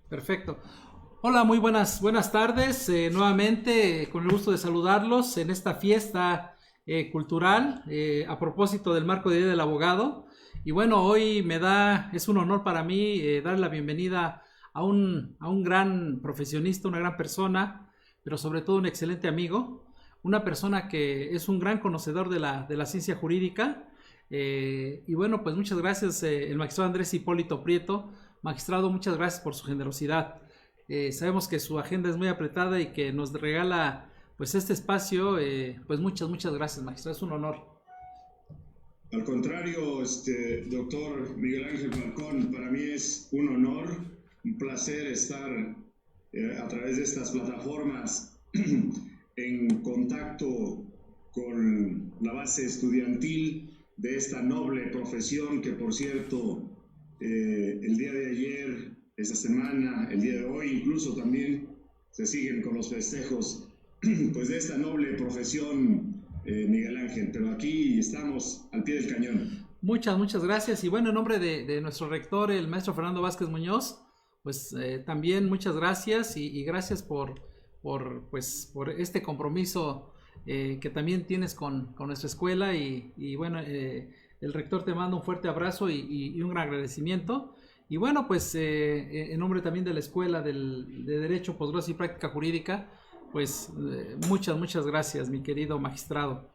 Perfecto. Hola, muy buenas tardes. Nuevamente, con el gusto de saludarlos en esta fiesta cultural a propósito del marco de Día del Abogado. Y bueno, hoy es un honor para mí dar la bienvenida a un gran profesionista, una gran persona, pero sobre todo un excelente amigo, una persona que es un gran conocedor de la ciencia jurídica. Y bueno, pues muchas gracias, el magistrado Andrés Hipólito Prieto. Magistrado, muchas gracias por su generosidad. Sabemos que su agenda es muy apretada y que nos regala pues este espacio. Pues muchas gracias, magistrado. Es un honor. Al contrario, doctor Miguel Ángel Falcón, para mí es un honor, un placer estar a través de estas plataformas en contacto con la base estudiantil de esta noble profesión que, por cierto, el día de ayer, esta semana, el día de hoy, incluso también se siguen con los festejos pues de esta noble profesión, Miguel Ángel, pero aquí estamos al pie del cañón. Muchas gracias. Y bueno, en nombre de nuestro rector, el maestro Fernando Vázquez Muñoz, pues también muchas gracias y gracias por este compromiso que también tienes con nuestra escuela. Y bueno, el rector te manda un fuerte abrazo y un gran agradecimiento. Y bueno, pues en nombre también de la Escuela de Derecho, Posgrado y Práctica Jurídica, pues muchas gracias, mi querido magistrado.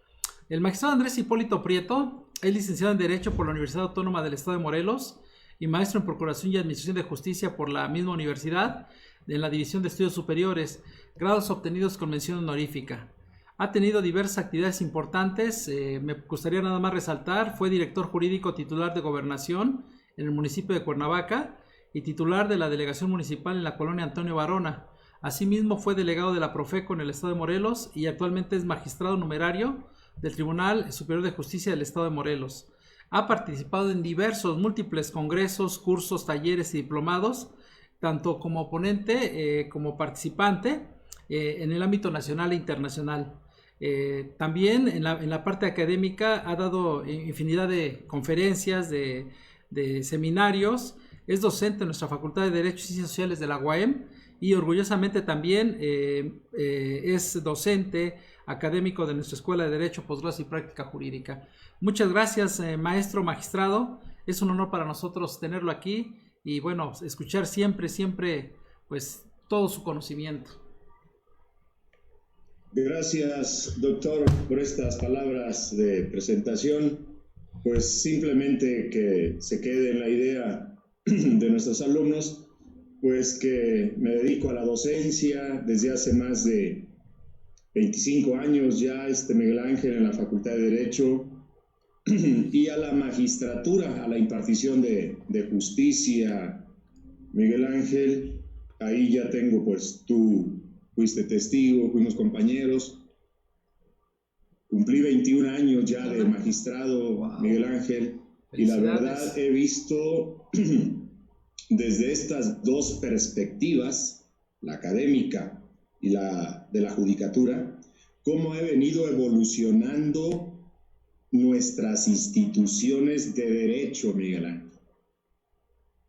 El magistrado Andrés Hipólito Prieto es licenciado en Derecho por la Universidad Autónoma del Estado de Morelos y maestro en Procuración y Administración de Justicia por la misma universidad en la División de Estudios Superiores, grados obtenidos con mención honorífica. Ha tenido diversas actividades importantes, me gustaría nada más resaltar, fue director jurídico titular de Gobernación en el municipio de Cuernavaca y titular de la Delegación Municipal en la colonia Antonio Varona. Asimismo fue delegado de la Profeco en el Estado de Morelos y actualmente es magistrado numerario del Tribunal Superior de Justicia del Estado de Morelos. Ha participado en diversos, múltiples congresos, cursos, talleres y diplomados, tanto como ponente como participante en el ámbito nacional e internacional. También en la parte académica ha dado infinidad de conferencias, de seminarios. Es docente en nuestra Facultad de Derecho y Ciencias Sociales de la UAM y orgullosamente también es docente académico de nuestra Escuela de Derecho, Posgrado y Práctica Jurídica. Muchas gracias, maestro magistrado. Es un honor para nosotros tenerlo aquí y bueno, escuchar siempre, pues todo su conocimiento. Gracias, doctor, por estas palabras de presentación. Pues simplemente que se quede en la idea de nuestros alumnos, pues que me dedico a la docencia desde hace más de 25 años ya, Miguel Ángel, en la Facultad de Derecho, y a la magistratura, a la impartición de justicia, Miguel Ángel. Ahí ya tengo, pues tú fuiste testigo, fuimos compañeros. Cumplí 21 años ya de magistrado, wow, Miguel Ángel, y la verdad he visto desde estas dos perspectivas, la académica y la de la judicatura, cómo he venido evolucionando nuestras instituciones de derecho, Miguel Ángel.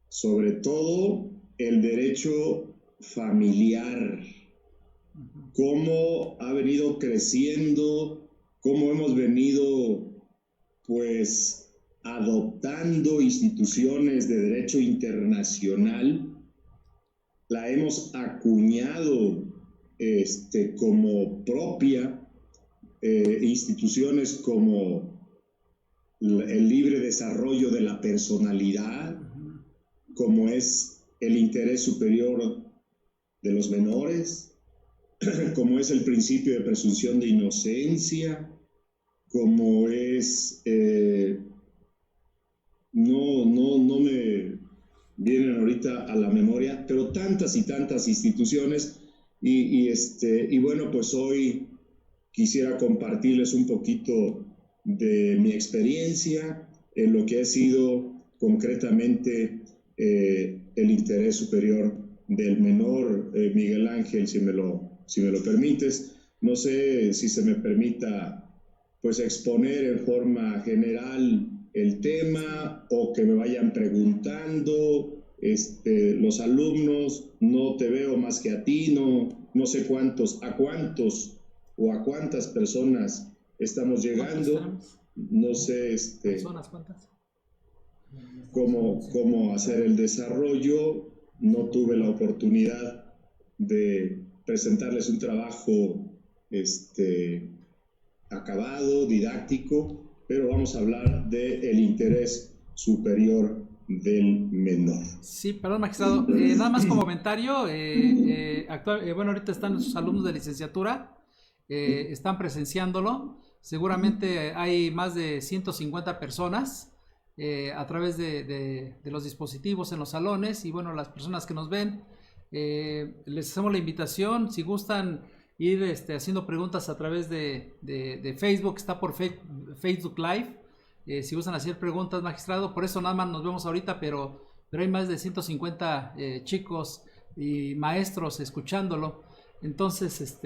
Sobre todo el derecho familiar, cómo ha venido creciendo, cómo hemos venido pues adoptando instituciones de derecho internacional, la hemos acuñado como propia, instituciones como el libre desarrollo de la personalidad, como es el interés superior de los menores, como es el principio de presunción de inocencia, como es, no me vienen ahorita a la memoria, pero tantas y tantas instituciones, y bueno, pues hoy quisiera compartirles un poquito de mi experiencia en lo que ha sido concretamente el interés superior del menor, Miguel Ángel, si me lo permites. No sé si se me permita pues exponer en forma general el tema o que me vayan preguntando los alumnos, no te veo más que a ti, no sé a cuántos o a cuántas personas estamos llegando, no sé ¿Personas cuántas? cómo hacer el desarrollo, no tuve la oportunidad de presentarles un trabajo acabado, didáctico, pero vamos a hablar del interés superior del menor. Sí, perdón, magistrado. Nada más como comentario, bueno, ahorita están sus alumnos de licenciatura, están presenciándolo. Seguramente hay más de 150 personas a través de los dispositivos en los salones y bueno, las personas que nos ven, les hacemos la invitación, si gustan ir haciendo preguntas a través de Facebook, está por Facebook Live. Si gustan hacer preguntas, magistrado, por eso nada más nos vemos ahorita, pero hay más de 150 chicos y maestros escuchándolo. Entonces,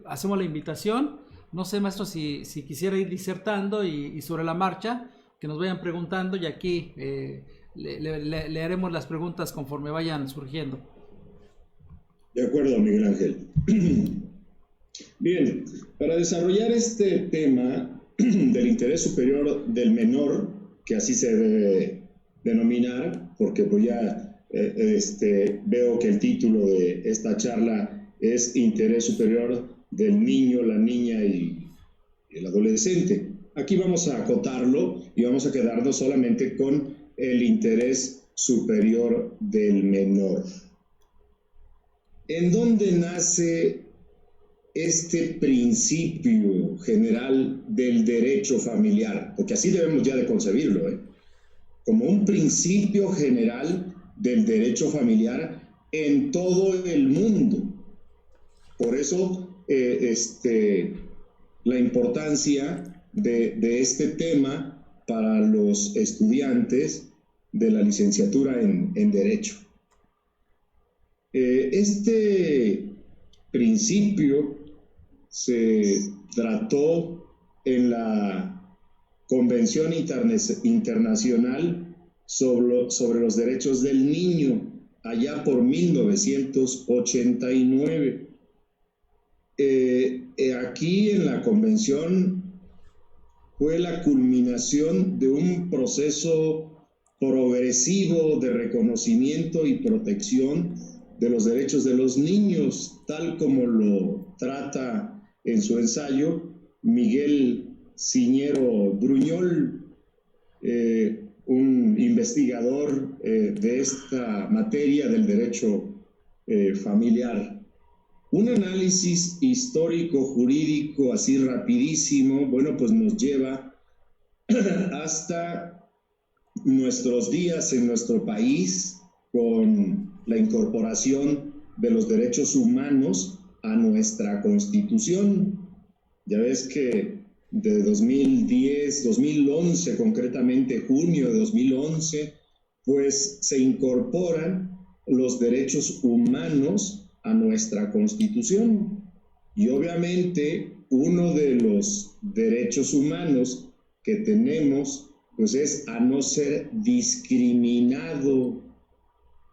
hacemos la invitación. No sé, maestro, si quisiera ir disertando y sobre la marcha, que nos vayan preguntando y aquí le haremos las preguntas conforme vayan surgiendo. De acuerdo, Miguel Ángel. Bien, para desarrollar este tema del interés superior del menor, que así se debe denominar, porque pues ya veo que el título de esta charla es Interés superior del niño, la niña y el adolescente. Aquí vamos a acotarlo y vamos a quedarnos solamente con el interés superior del menor. ¿En dónde nace este principio general del derecho familiar? Porque así debemos ya de concebirlo, como un principio general del derecho familiar en todo el mundo. Por eso la importancia de este tema para los estudiantes de la licenciatura en Derecho. Este principio se trató en la Convención Internacional sobre los Derechos del Niño, allá por 1989. Aquí en la convención fue la culminación de un proceso progresivo de reconocimiento y protección de los derechos de los niños, tal como lo trata en su ensayo Miguel Ciñero Bruñol, un investigador de esta materia del derecho familiar. Un análisis histórico-jurídico así rapidísimo, bueno, pues nos lleva hasta nuestros días en nuestro país con la incorporación de los derechos humanos a nuestra Constitución. Ya ves que de 2010, 2011, concretamente junio de 2011, pues se incorporan los derechos humanos a nuestra Constitución. Y obviamente uno de los derechos humanos que tenemos pues es a no ser discriminado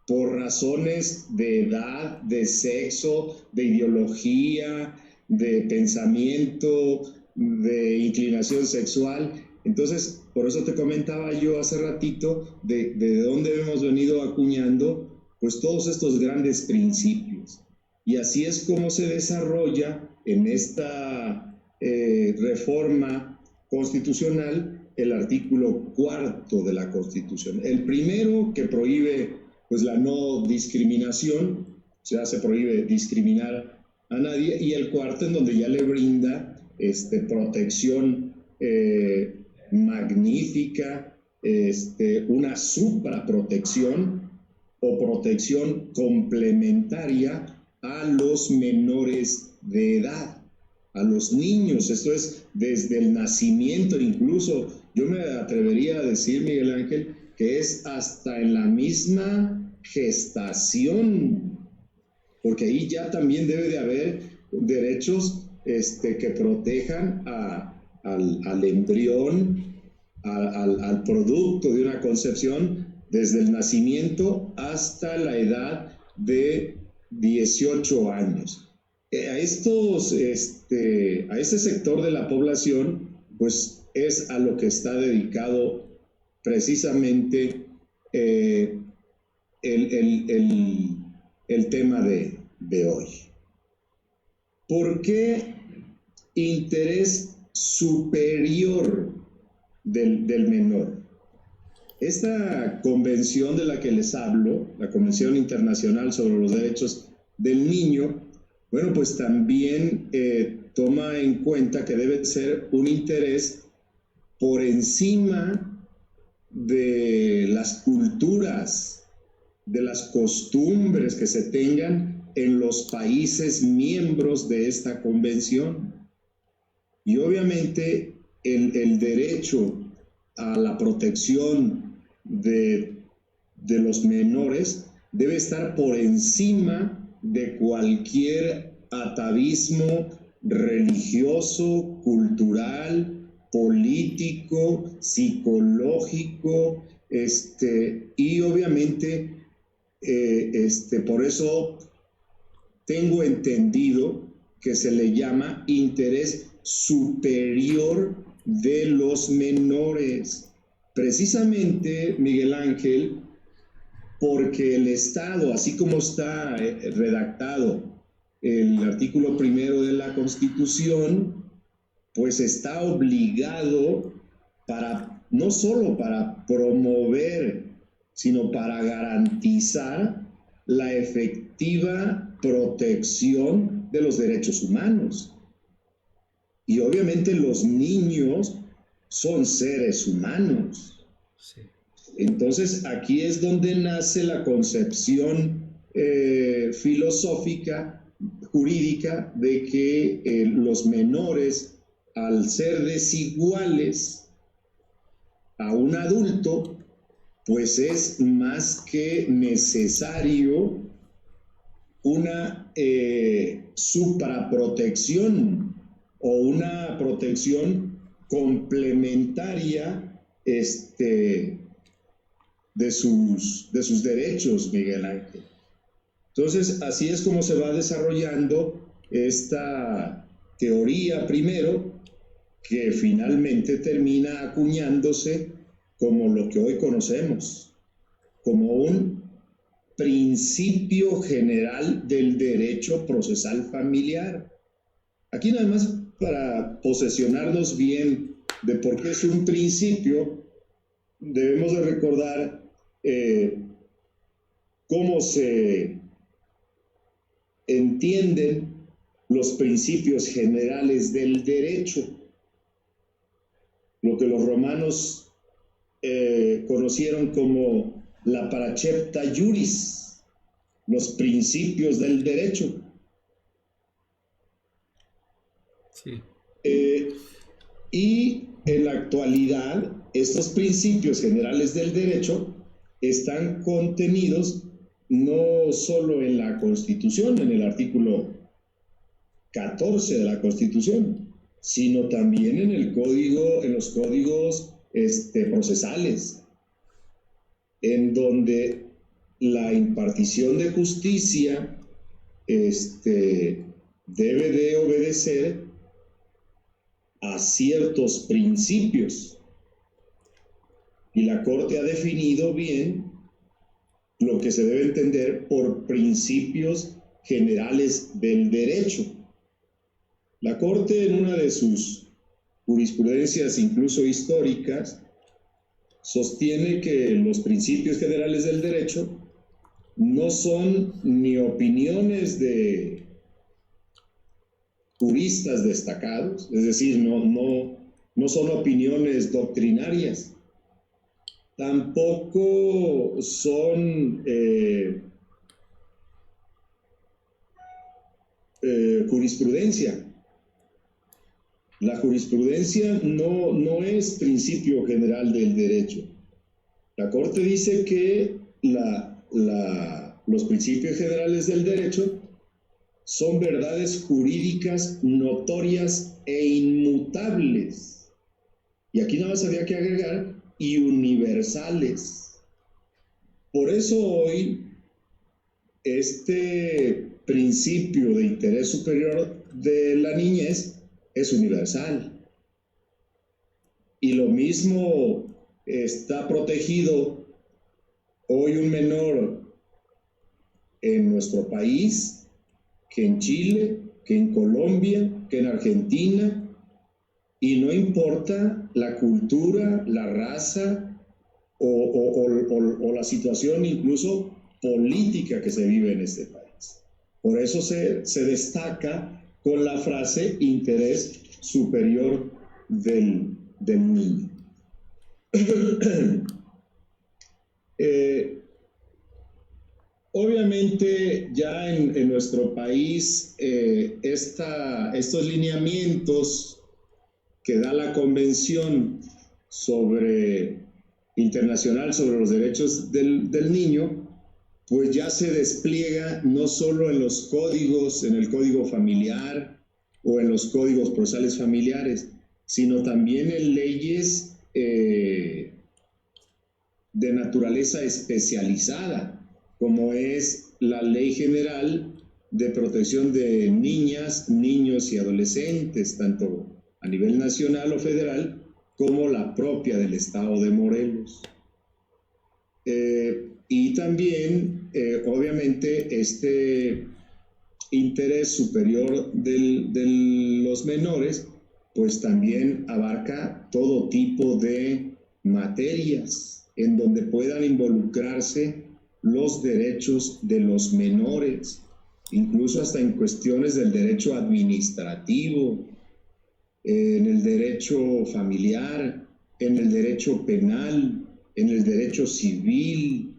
por razones de edad, de sexo, de ideología, de pensamiento, de inclinación sexual. Entonces, por eso te comentaba yo hace ratito de dónde hemos venido acuñando pues todos estos grandes principios. Y así es como se desarrolla en esta reforma constitucional el artículo 4 de la Constitución. El primero, que prohíbe pues la no discriminación, o sea, se prohíbe discriminar a nadie, y el cuarto en donde ya le brinda protección magnífica, una supraprotección o protección complementaria a los menores de edad, a los niños. Esto es desde el nacimiento, incluso yo me atrevería a decir, Miguel Ángel, que es hasta en la misma gestación, porque ahí ya también debe de haber derechos que protejan al embrión, al producto de una concepción, desde el nacimiento hasta la edad de 18 años. A este sector de la población, pues es a lo que está dedicado precisamente el tema de hoy. ¿Por qué interés superior del menor? Esta convención de la que les hablo, la Convención Internacional sobre los Derechos del Niño, bueno, pues también toma en cuenta que debe ser un interés por encima de las culturas, de las costumbres que se tengan en los países miembros de esta convención. Y obviamente el derecho a la protección de los menores debe estar por encima de cualquier atavismo religioso, cultural, político, psicológico, y obviamente por eso tengo entendido que se le llama interés superior de los menores. Precisamente, Miguel Ángel, porque el Estado, así como está redactado el artículo 1 de la Constitución, pues está obligado no solo para promover, sino para garantizar la efectiva protección de los derechos humanos. Y obviamente los niños son seres humanos. Sí. Entonces aquí es donde nace la concepción filosófica, jurídica, de que los menores, al ser desiguales a un adulto, pues es más que necesario una supraprotección o una protección complementaria de sus derechos, Miguel Ángel. Entonces, así es como se va desarrollando esta teoría primero, que finalmente termina acuñándose como lo que hoy conocemos, como un principio general del derecho procesal familiar. Aquí nada más para posesionarnos bien de por qué es un principio, debemos de recordar cómo se entienden los principios generales del derecho, lo que los romanos conocieron como la pracepta iuris, los principios del derecho. Sí. Y en la actualidad, estos principios generales del derecho están contenidos no solo en la Constitución, en el artículo 14 de la Constitución, sino también en los códigos procesales, en donde la impartición de justicia debe de obedecer a ciertos principios. Y la Corte ha definido bien lo que se debe entender por principios generales del derecho. La Corte, en una de sus jurisprudencias incluso históricas, sostiene que los principios generales del derecho no son ni opiniones de juristas destacados, es decir, no son opiniones doctrinarias, tampoco son jurisprudencia. La jurisprudencia no es principio general del derecho. La Corte dice que los principios generales del derecho son verdades jurídicas notorias e inmutables. Y aquí nada más había que agregar y universales. Por eso hoy este principio de interés superior de la niñez es universal. Y lo mismo está protegido hoy un menor en nuestro país que en Chile, que en Colombia, que en Argentina, y no importa la cultura, la raza o la situación incluso política que se vive en este país. Por eso se destaca con la frase interés superior del niño. Obviamente ya en nuestro país estos lineamientos que da la Convención Internacional sobre los Derechos del Niño, pues ya se despliega no solo en los códigos, en el código familiar o en los códigos procesales familiares, sino también en leyes de naturaleza especializada, como es la Ley General de Protección de Niñas, Niños y Adolescentes, tanto a nivel nacional o federal, como la propia del Estado de Morelos. Y también, obviamente, este interés superior de los menores, pues también abarca todo tipo de materias en donde puedan involucrarse los derechos de los menores, incluso hasta en cuestiones del derecho administrativo, en el derecho familiar, en el derecho penal, en el derecho civil.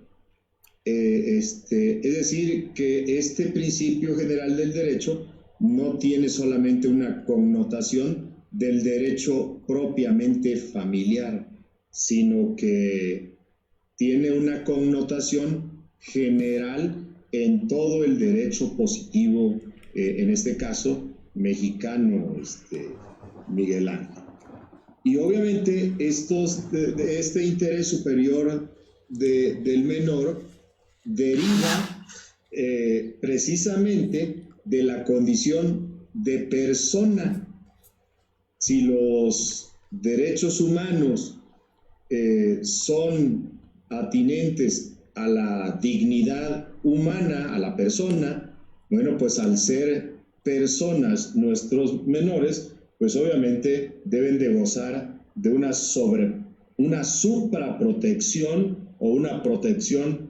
Es decir, que este principio general del derecho no tiene solamente una connotación del derecho propiamente familiar, sino que tiene una connotación general en todo el derecho positivo, en este caso mexicano, Miguel Ángel. Y obviamente este interés superior del menor deriva precisamente de la condición de persona. Si los derechos humanos son atinentes a la dignidad humana, a la persona, bueno, pues al ser personas nuestros menores, pues obviamente deben de gozar de una supraprotección o una protección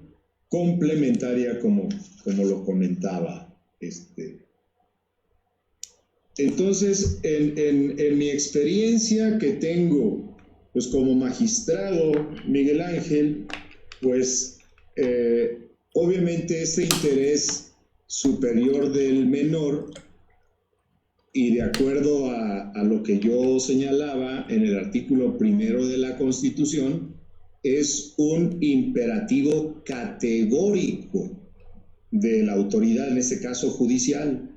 complementaria como lo comentaba. Entonces, en mi experiencia que tengo, pues como magistrado, Miguel Ángel, pues obviamente este interés superior del menor, y de acuerdo a lo que yo señalaba en el artículo 1 de la Constitución, es un imperativo categórico de la autoridad, en este caso judicial.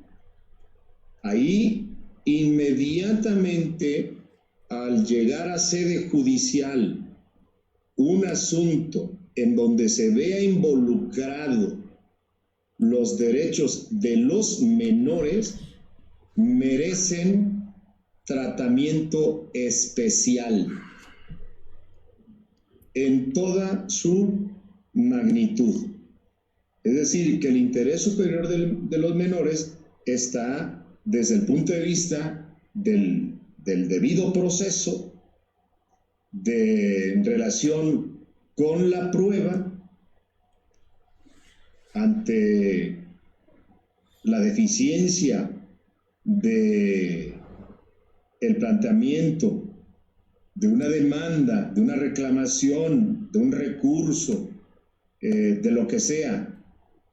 Ahí, inmediatamente, al llegar a sede judicial, un asunto en donde se vea involucrado los derechos de los menores, merecen tratamiento especial en toda su magnitud. Es decir, que el interés superior de los menores está desde el punto de vista del debido proceso, en relación con la prueba, ante la deficiencia de el planteamiento de una demanda, de una reclamación, de un recurso, de lo que sea,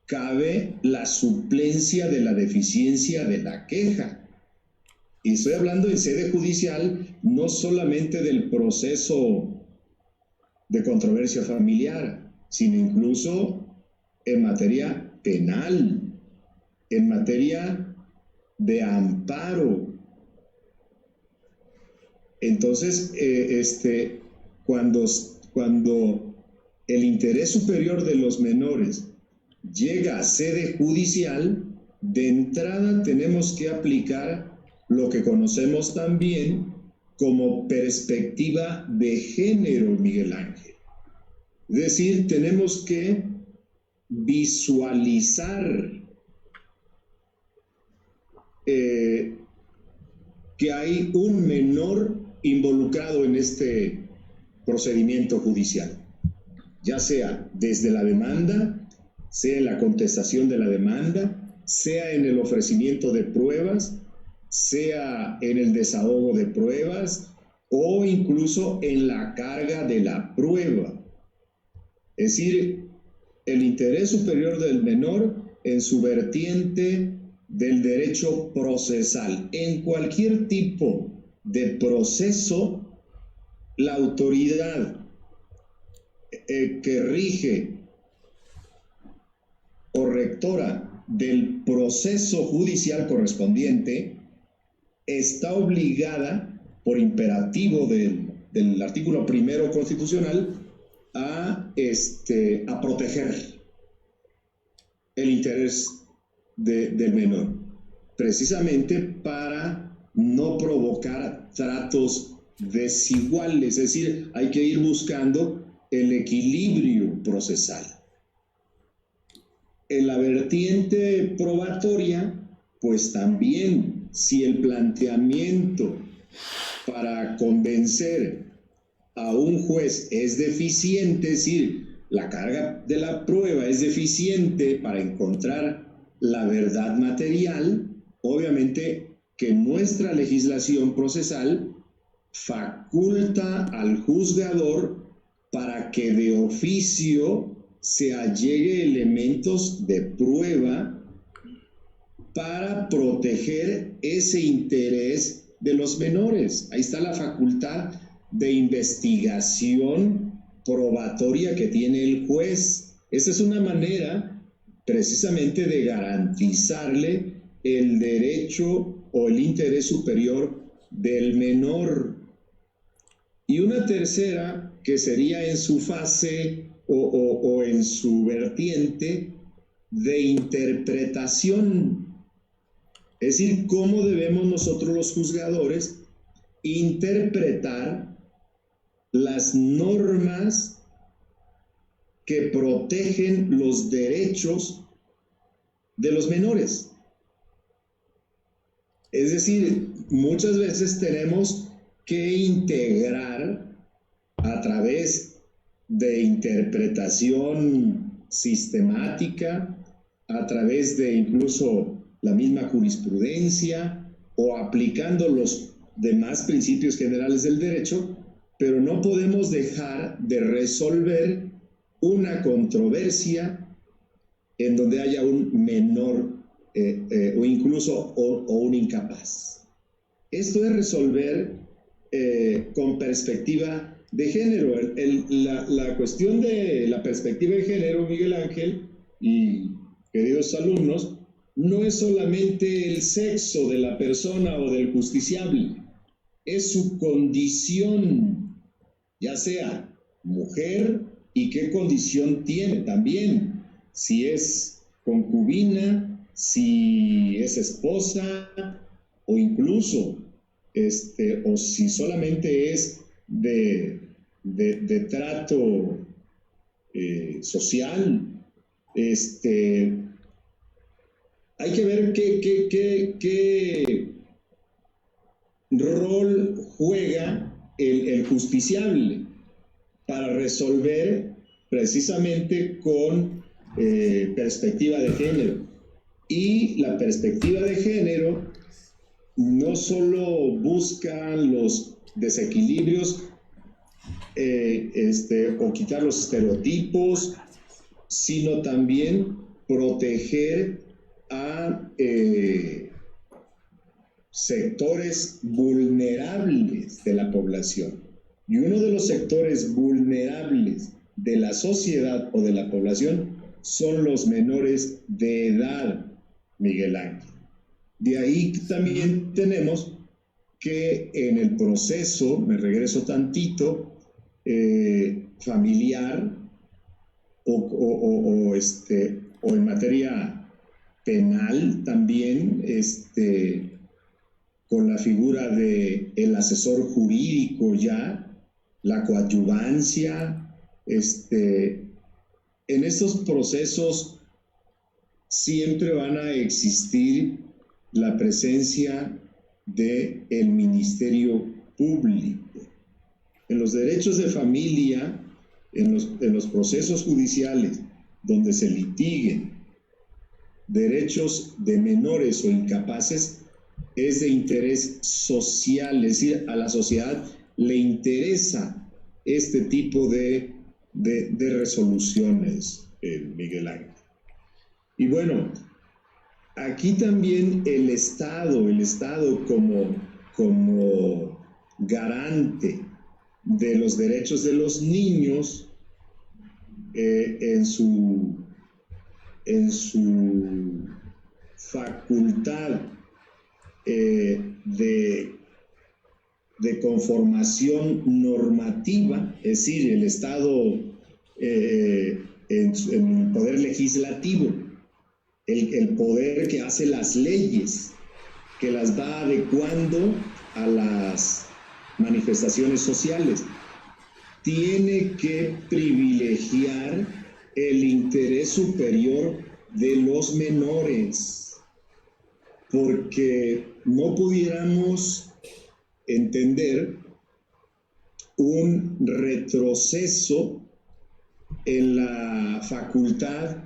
cabe la suplencia de la deficiencia de la queja. Y estoy hablando en sede judicial, no solamente del proceso de controversia familiar, sino incluso en materia penal, en materia de amparo. Entonces, cuando el interés superior de los menores llega a sede judicial, de entrada tenemos que aplicar lo que conocemos también como perspectiva de género, Miguel Ángel. Es decir, tenemos que visualizar que hay un menor involucrado en este procedimiento judicial, ya sea desde la demanda, sea en la contestación de la demanda, sea en el ofrecimiento de pruebas, sea en el desahogo de pruebas o incluso en la carga de la prueba. Es decir, el interés superior del menor en su vertiente del derecho procesal. En cualquier tipo de proceso, la autoridad que rige o rectora del proceso judicial correspondiente está obligada, por imperativo del artículo 1 constitucional, a proteger el interés del menor, precisamente para no provocar tratos desiguales. Es decir, hay que ir buscando el equilibrio procesal. En la vertiente probatoria, pues también, si el planteamiento para convencer a un juez es deficiente, es decir, la carga de la prueba es deficiente para encontrar la verdad material, obviamente que nuestra legislación procesal faculta al juzgador para que de oficio se allegue elementos de prueba para proteger ese interés de los menores. Ahí está la facultad de investigación probatoria que tiene el juez. Esa es una manera precisamente de garantizarle el derecho o el interés superior del menor. Y una tercera, que sería en su fase o en su vertiente de interpretación. Es decir, cómo debemos nosotros los juzgadores interpretar las normas que protegen los derechos de los menores. Es decir, muchas veces tenemos que integrar a través de interpretación sistemática, a través de incluso la misma jurisprudencia o aplicando los demás principios generales del derecho, pero no podemos dejar de resolver una controversia en donde haya un menor o incluso un incapaz. Esto es resolver con perspectiva de género. La cuestión de la perspectiva de género, Miguel Ángel y queridos alumnos, no es solamente el sexo de la persona o del justiciable, es su condición, ya sea mujer y qué condición tiene también, si es concubina, si es esposa o incluso o si solamente es de trato social. Hay que ver qué rol juega el justiciable para resolver precisamente con perspectiva de género. Y la perspectiva de género no solo busca los desequilibrios o quitar los estereotipos, sino también proteger a sectores vulnerables de la población. Y uno de los sectores vulnerables de la sociedad o de la población son los menores de edad, Miguel Ángel. De ahí también tenemos que en el proceso, me regreso tantito, familiar, o en materia penal también, con la figura de el asesor jurídico ya, la coadyuvancia, en estos procesos siempre van a existir la presencia del Ministerio Público. En los derechos de familia, en los procesos judiciales donde se litiguen derechos de menores o incapaces, es de interés social, es decir, a la sociedad le interesa este tipo de resoluciones, Miguel Ángel. Y bueno, aquí también el Estado como garante de los derechos de los niños, en su facultad de conformación normativa, es decir, el Estado en el poder legislativo, el poder que hace las leyes, que las va adecuando a las manifestaciones sociales, tiene que privilegiar el interés superior de los menores, porque no pudiéramos entender un retroceso en la facultad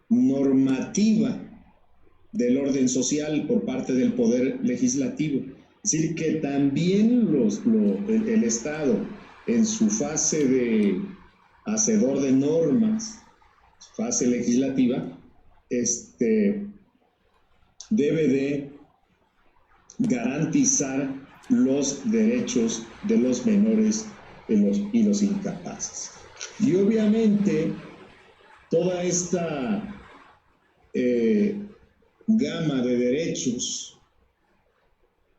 normativa del orden social por parte del Poder Legislativo. Es decir, que también el Estado, en su fase de hacedor de normas, fase legislativa, debe de garantizar los derechos de los menores y los incapaces. Y obviamente toda esta gama de derechos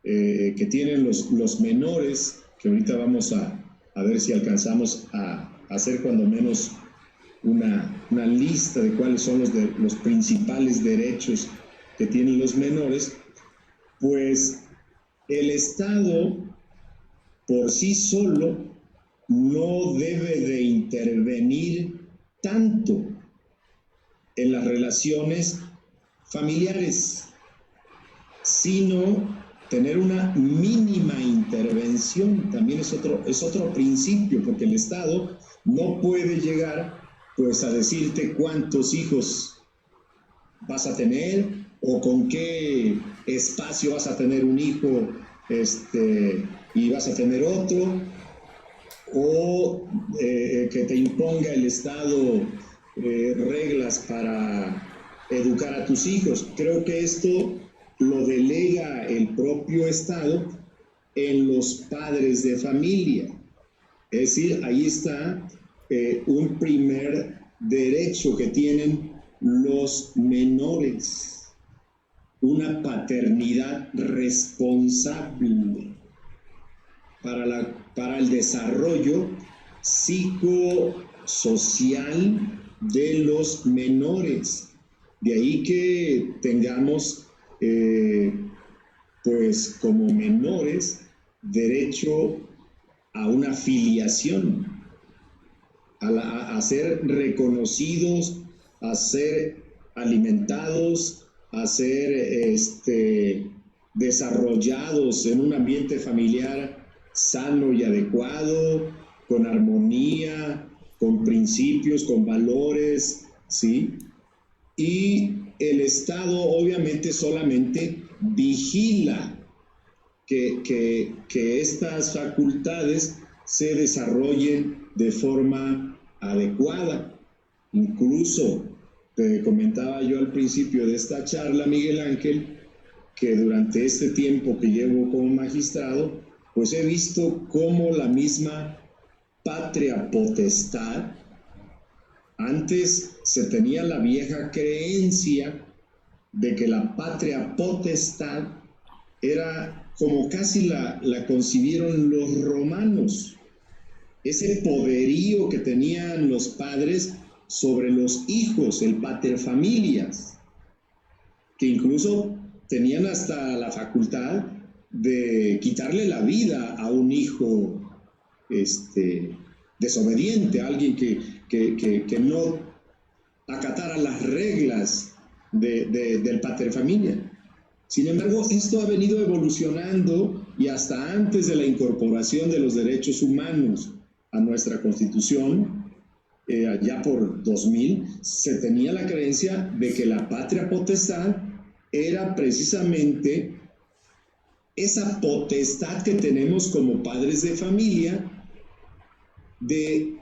que tienen los menores, que ahorita vamos a ver si alcanzamos a hacer cuando menos una lista de cuáles son los principales derechos que tienen los menores, pues el Estado por sí solo no debe de intervenir tanto en las relaciones familiares, sino tener una mínima intervención. También es otro principio, porque el Estado no puede llegar pues a decirte cuántos hijos vas a tener o con qué espacio vas a tener un hijo y vas a tener otro, o que te imponga el Estado reglas para educar a tus hijos. Creo que esto lo delega el propio Estado en los padres de familia. Es decir, ahí está un primer derecho que tienen los menores, una paternidad responsable para el desarrollo psicosocial de los menores. De ahí que tengamos, pues como menores, derecho a una filiación, a ser reconocidos, a ser alimentados, a ser desarrollados en un ambiente familiar sano y adecuado, con armonía, con principios, con valores, ¿sí? Y el Estado obviamente solamente vigila que estas facultades se desarrollen de forma adecuada. Incluso te comentaba yo al principio de esta charla, Miguel Ángel, que durante este tiempo que llevo como magistrado, pues he visto cómo la misma patria potestad, antes se tenía la vieja creencia de que la patria potestad era como casi la concibieron los romanos, ese poderío que tenían los padres sobre los hijos, el paterfamilias, que incluso tenían hasta la facultad de quitarle la vida a un hijo desobediente, a alguien que no acatara las reglas del paterfamilia. Sin embargo, esto ha venido evolucionando y hasta antes de la incorporación de los derechos humanos a nuestra Constitución, allá por 2000, se tenía la creencia de que la patria potestad era precisamente esa potestad que tenemos como padres de familia de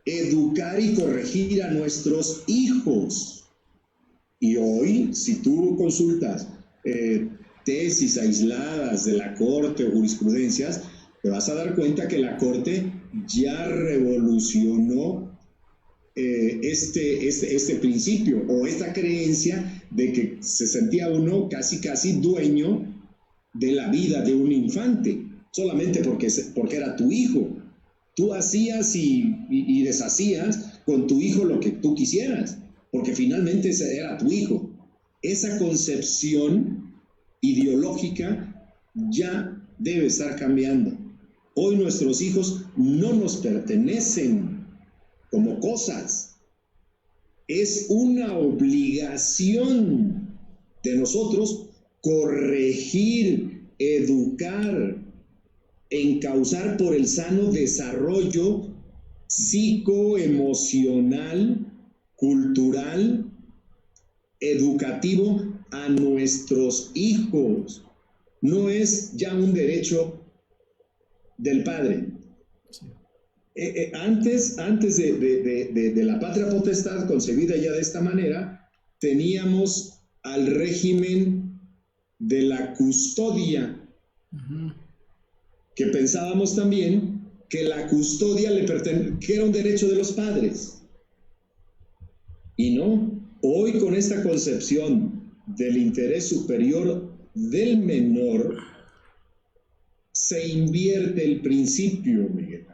educar y corregir a nuestros hijos. Y hoy, si tú consultas tesis aisladas de la Corte o jurisprudencias, te vas a dar cuenta que la Corte ya revolucionó este principio o esta creencia de que se sentía uno casi dueño de la vida de un infante, solamente porque era tu hijo. Tú hacías y deshacías con tu hijo lo que tú quisieras, porque finalmente ese era tu hijo. Esa concepción ideológica ya debe estar cambiando. Hoy nuestros hijos no nos pertenecen como cosas. Es una obligación de nosotros corregir, educar, encauzar por el sano desarrollo psicoemocional, cultural, educativo a nuestros hijos. No es ya un derecho del padre. Sí. Antes de la patria potestad concebida ya de esta manera, teníamos al régimen de la custodia, que pensábamos también que la custodia que era un derecho de los padres. Y no, hoy con esta concepción del interés superior del menor, se invierte el principio, Miguel.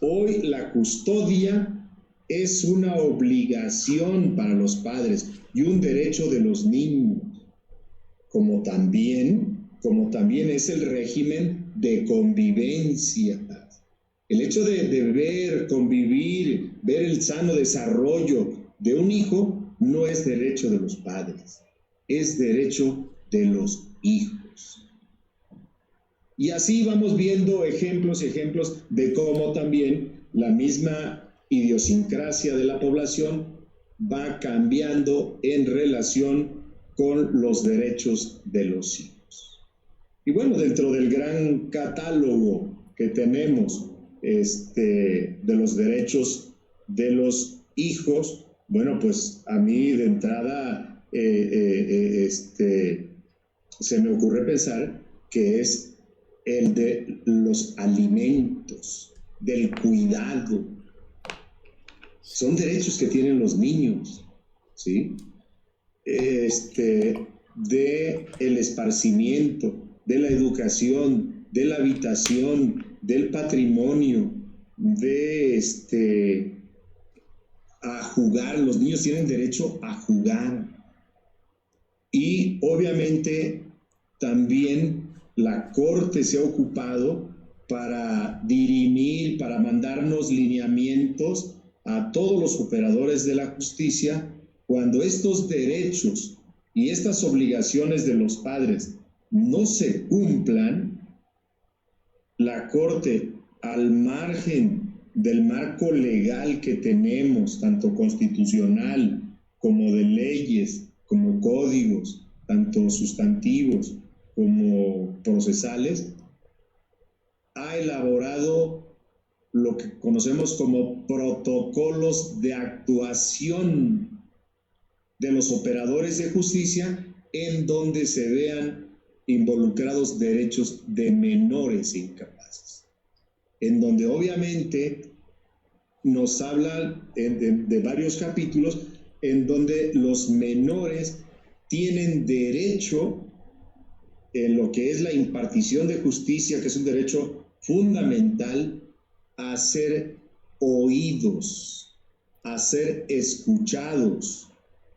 Hoy la custodia es una obligación para los padres y un derecho de los niños, como también es el régimen de convivencia. El hecho de ver, convivir, ver el sano desarrollo de un hijo no es derecho de los padres, es derecho de los hijos. Y así vamos viendo ejemplos de cómo también la misma idiosincrasia de la población va cambiando en relación con los derechos de los hijos. Y bueno, dentro del gran catálogo que tenemos de los derechos de los hijos, bueno, pues a mí de entrada se me ocurre pensar que es el de los alimentos, del cuidado. Son derechos que tienen los niños, ¿sí? De el esparcimiento, de la educación, de la habitación, del patrimonio, a jugar. Los niños tienen derecho a jugar. Y obviamente también la Corte se ha ocupado para dirimir, para mandarnos lineamientos a todos los operadores de la justicia cuando estos derechos y estas obligaciones de los padres no se cumplan. La Corte, al margen del marco legal que tenemos, tanto constitucional como de leyes, como códigos, tanto sustantivos como procesales, ha elaborado lo que conocemos como protocolos de actuación de los operadores de justicia en donde se vean involucrados derechos de menores incapaces, en donde obviamente nos habla de varios capítulos en donde los menores tienen derecho en lo que es la impartición de justicia, que es un derecho fundamental, a ser oídos. a ser escuchados,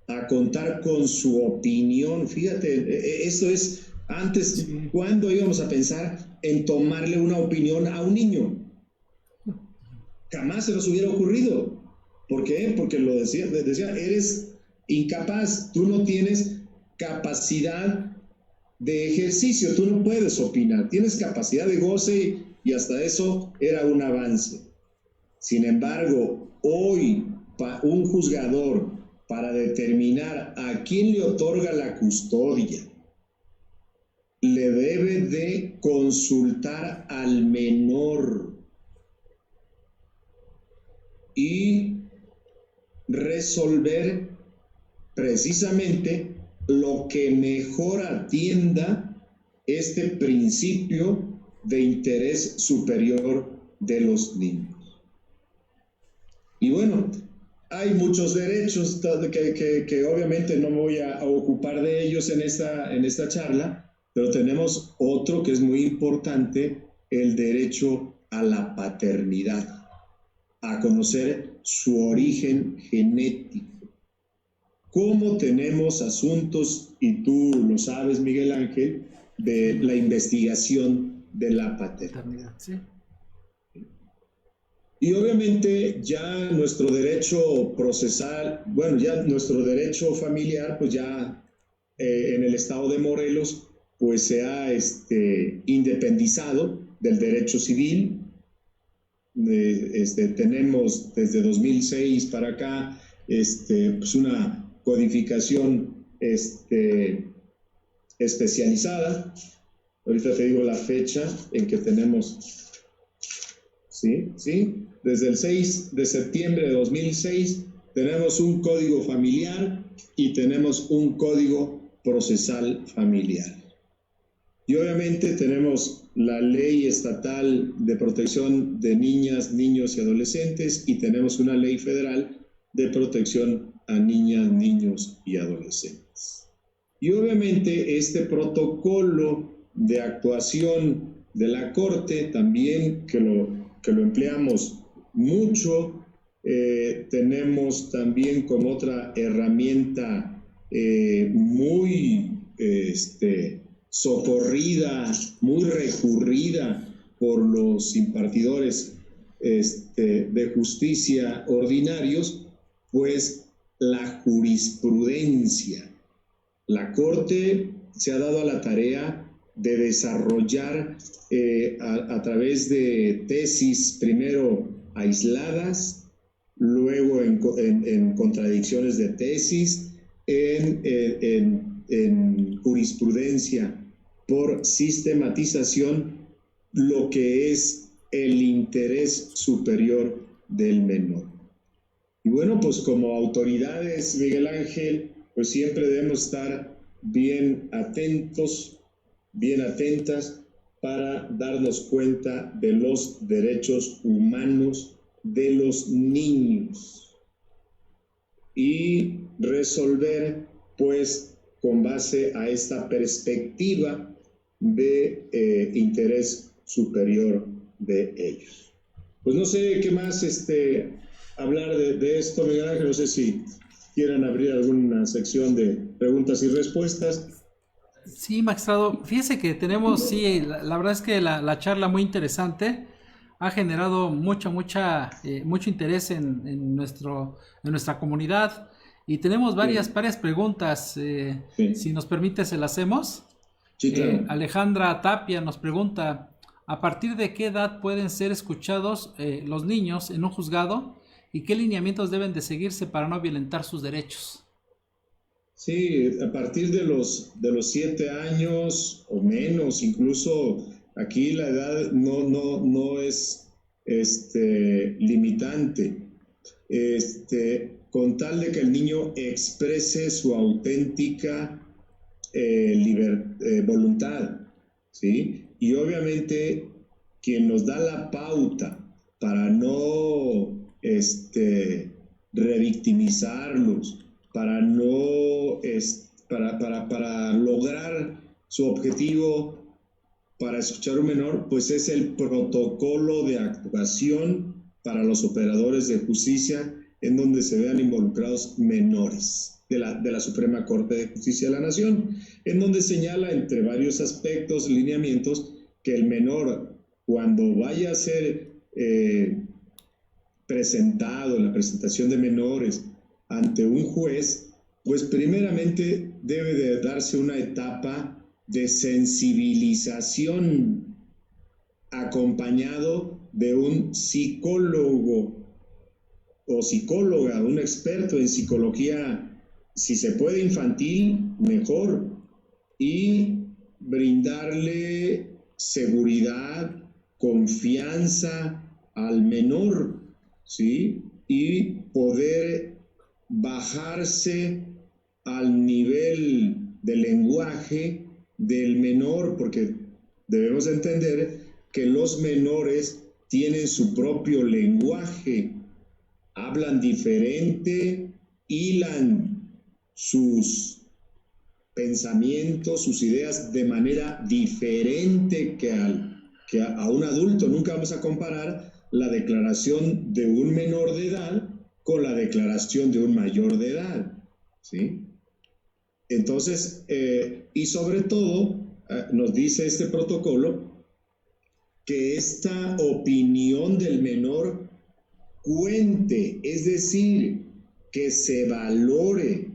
a contar con su opinión. Fíjate, esto es, antes, ¿cuándo íbamos a pensar en tomarle una opinión a un niño? Jamás se nos hubiera ocurrido. ¿Por qué? Porque lo decía, eres incapaz, tú no tienes capacidad de ejercicio, tú no puedes opinar, tienes capacidad de goce y hasta eso era un avance. Sin embargo, hoy un juzgador, para determinar a quién le otorga la custodia, le debe de consultar al menor y resolver precisamente lo que mejor atienda este principio de interés superior de los niños. Y bueno, hay muchos derechos que obviamente no me voy a ocupar de ellos en esta charla, pero tenemos otro que es muy importante, el derecho a la paternidad, a conocer su origen genético. ¿Cómo tenemos asuntos, y tú lo sabes, Miguel Ángel, de la investigación de la paternidad? Sí. Y obviamente ya nuestro derecho procesal, bueno, ya nuestro derecho familiar, pues ya en el estado de Morelos, pues se ha independizado del derecho civil. Tenemos desde 2006 para acá pues una codificación especializada. Ahorita te digo la fecha en que tenemos, ¿sí? Desde el 6 de septiembre de 2006 tenemos un código familiar y tenemos un código procesal familiar. Y obviamente tenemos la ley estatal de protección de niñas, niños y adolescentes y tenemos una ley federal de protección a niñas, niños y adolescentes. Y obviamente este protocolo de actuación de la Corte también que lo empleamos mucho, tenemos también como otra herramienta muy socorrida, muy recurrida por los impartidores de justicia ordinarios, pues la jurisprudencia. La Corte se ha dado a la tarea de desarrollar a través de tesis, primero aisladas, luego en contradicciones de tesis, en jurisprudencia por sistematización, lo que es el interés superior del menor. Y bueno, pues como autoridades, Miguel Ángel, pues siempre debemos estar bien atentos, bien atentas para darnos cuenta de los derechos humanos de los niños y resolver pues con base a esta perspectiva de interés superior de ellos. Pues no sé qué más hablar de esto, Miguel Ángel, no sé si quieran abrir alguna sección de preguntas y respuestas. Sí, magistrado, fíjese que tenemos, sí, la verdad es que la charla muy interesante ha generado mucho interés en nuestra comunidad y tenemos varias preguntas, Sí. Si nos permite se las hacemos. Sí, claro. Alejandra Tapia nos pregunta, ¿a partir de qué edad pueden ser escuchados los niños en un juzgado y qué lineamientos deben de seguirse para no violentar sus derechos? Sí, a partir de los 7 años o menos, incluso aquí la edad no es limitante. Con tal de que el niño exprese su auténtica voluntad, ¿sí? Y obviamente quien nos da la pauta para no revictimizarlos, para no para lograr su objetivo, para escuchar a un menor, pues es el protocolo de actuación para los operadores de justicia en donde se vean involucrados menores de la Suprema Corte de Justicia de la Nación, en donde señala entre varios aspectos, lineamientos, que el menor, cuando vaya a ser presentado en la presentación de menores ante un juez, pues primeramente debe de darse una etapa de sensibilización acompañado de un psicólogo o psicóloga, un experto en psicología, si se puede infantil, mejor, y brindarle seguridad, confianza al menor, ¿sí? Y poder bajarse al nivel de lenguaje del menor, porque debemos entender que los menores tienen su propio lenguaje, hablan diferente, hilan sus pensamientos, sus ideas de manera diferente que a un adulto. Nunca vamos a comparar la declaración de un menor de edad con la declaración de un mayor de edad, ¿sí? Entonces, y sobre todo, nos dice este protocolo que esta opinión del menor cuente, es decir, que se valore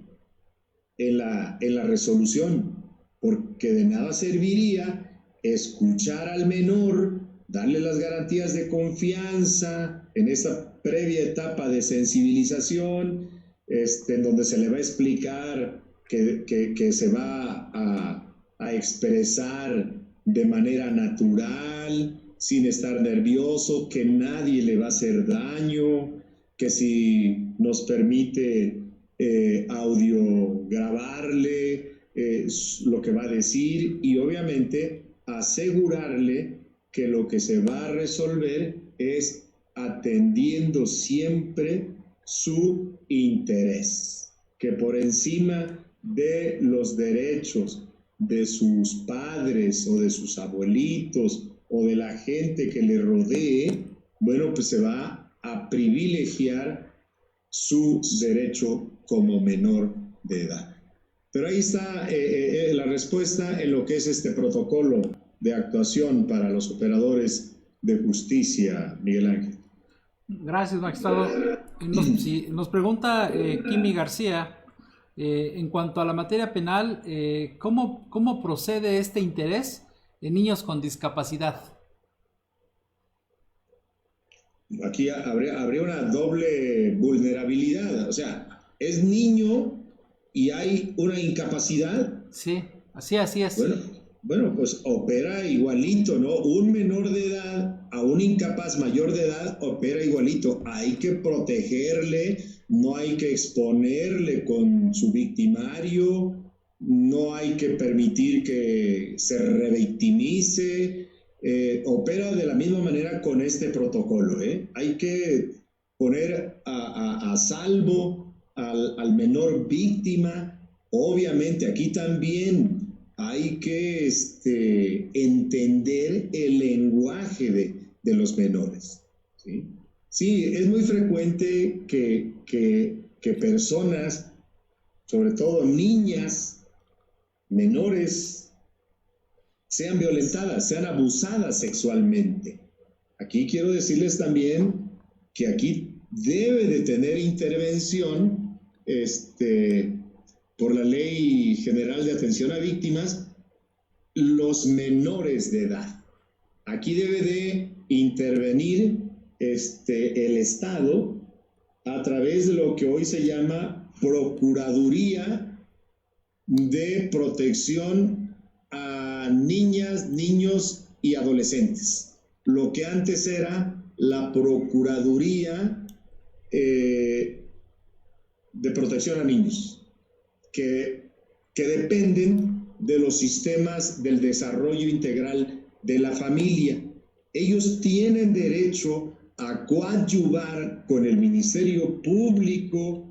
en la resolución, porque de nada serviría escuchar al menor, darle las garantías de confianza en esta previa etapa de sensibilización, en donde se le va a explicar que se va a expresar de manera natural, sin estar nervioso, que nadie le va a hacer daño, que si nos permite audio grabarle lo que va a decir, y obviamente asegurarle que lo que se va a resolver es atendiendo siempre su interés, que por encima de los derechos de sus padres o de sus abuelitos o de la gente que le rodee, bueno, pues se va a privilegiar su derecho como menor de edad. Pero ahí está la respuesta en lo que es este protocolo de actuación para los operadores de justicia, Miguel Ángel. Gracias, magistrado. Nos pregunta Kimi García, en cuanto a la materia penal, ¿cómo procede este interés en niños con discapacidad? Aquí habría una doble vulnerabilidad, o sea, es niño y hay una incapacidad. Sí, así es. Bueno, pues opera igualito, ¿no? Un menor de edad a un incapaz mayor de edad opera igualito. Hay que protegerle, no hay que exponerle con su victimario, no hay que permitir que se revictimice. Opera de la misma manera con este protocolo, ¿eh? Hay que poner a salvo al menor víctima. Obviamente aquí también hay que entender el lenguaje de los menores, ¿sí? Sí, es muy frecuente que personas, sobre todo niñas, menores, sean violentadas, sean abusadas sexualmente. Aquí quiero decirles también que aquí debe de tener intervención por la Ley General de Atención a Víctimas los menores de edad. Aquí debe de intervenir el Estado a través de lo que hoy se llama Procuraduría de Protección a Niñas, Niños y Adolescentes. Lo que antes era la Procuraduría de Protección a Niños, que dependen de los sistemas del desarrollo integral de la familia. Ellos tienen derecho a coadyuvar con el Ministerio Público,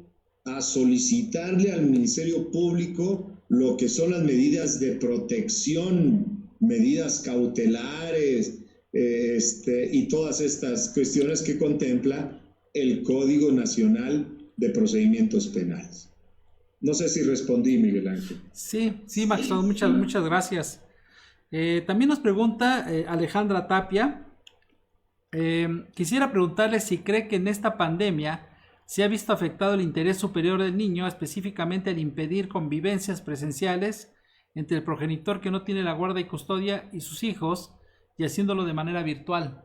a solicitarle al Ministerio Público lo que son las medidas de protección, medidas cautelares, y todas estas cuestiones que contempla el Código Nacional de Procedimientos Penales. No sé si respondí, Miguel Ángel. Sí, sí, Maxton, muchas gracias. También nos pregunta Alejandra Tapia. Quisiera preguntarle si cree que en esta pandemia se ha visto afectado el interés superior del niño, específicamente al impedir convivencias presenciales entre el progenitor que no tiene la guarda y custodia y sus hijos, y haciéndolo de manera virtual.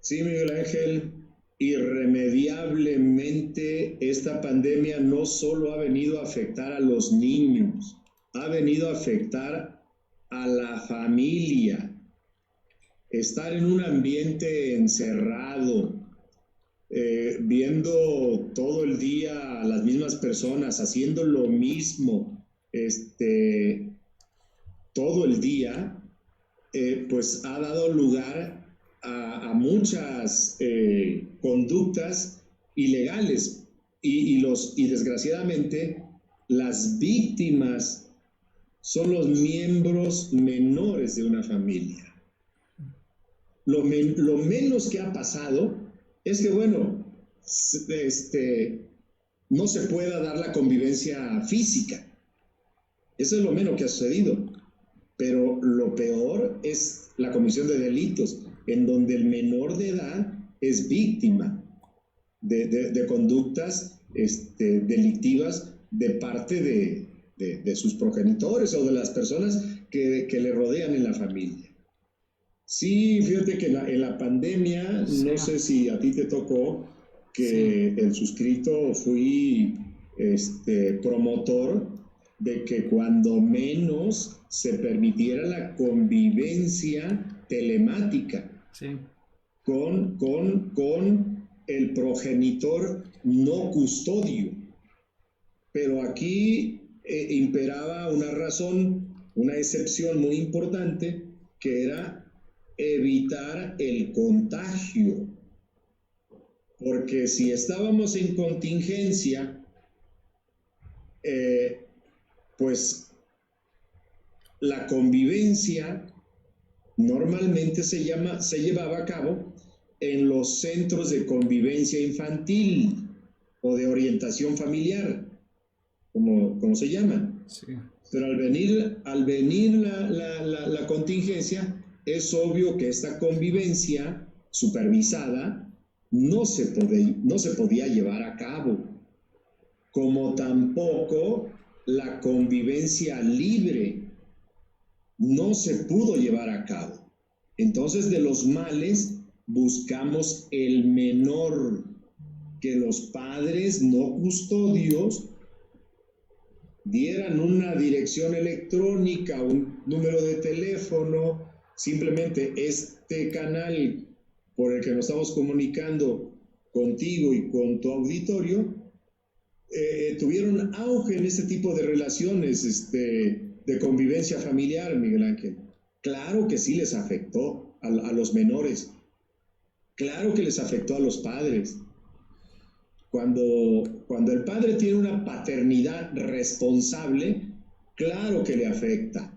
Sí, Miguel Ángel, irremediablemente esta pandemia no solo ha venido a afectar a los niños, ha venido a afectar a la familia. Estar en un ambiente encerrado, viendo todo el día a las mismas personas, haciendo lo mismo, todo el día, pues ha dado lugar a muchas conductas ilegales y desgraciadamente las víctimas son los miembros menores de una familia. Lo menos que ha pasado es que, bueno, no se pueda dar la convivencia física. Eso es lo menos que ha sucedido. Pero lo peor es la comisión de delitos, en donde el menor de edad es víctima de conductas delictivas de parte de sus progenitores o de las personas que le rodean en la familia. Sí, fíjate que en la pandemia, sí. No sé si a ti te tocó que sí. El suscrito fui promotor de que cuando menos se permitiera la convivencia telemática sí. con el progenitor no custodio. Pero aquí imperaba una razón, una excepción muy importante, que era evitar el contagio, porque si estábamos en contingencia, pues la convivencia normalmente se llevaba a cabo en los centros de convivencia infantil o de orientación familiar, como se llama. Sí. Pero al venir la contingencia, es obvio que esta convivencia supervisada no se podía llevar a cabo, como tampoco la convivencia libre no se pudo llevar a cabo. Entonces, de los males buscamos el menor, que los padres no custodios dieran una dirección electrónica, un número de teléfono, simplemente este canal por el que nos estamos comunicando contigo y con tu auditorio, tuvieron auge en este tipo de relaciones de convivencia familiar, Miguel Ángel. Claro que sí les afectó a los menores, claro que les afectó a los padres. Cuando el padre tiene una paternidad responsable, claro que le afecta,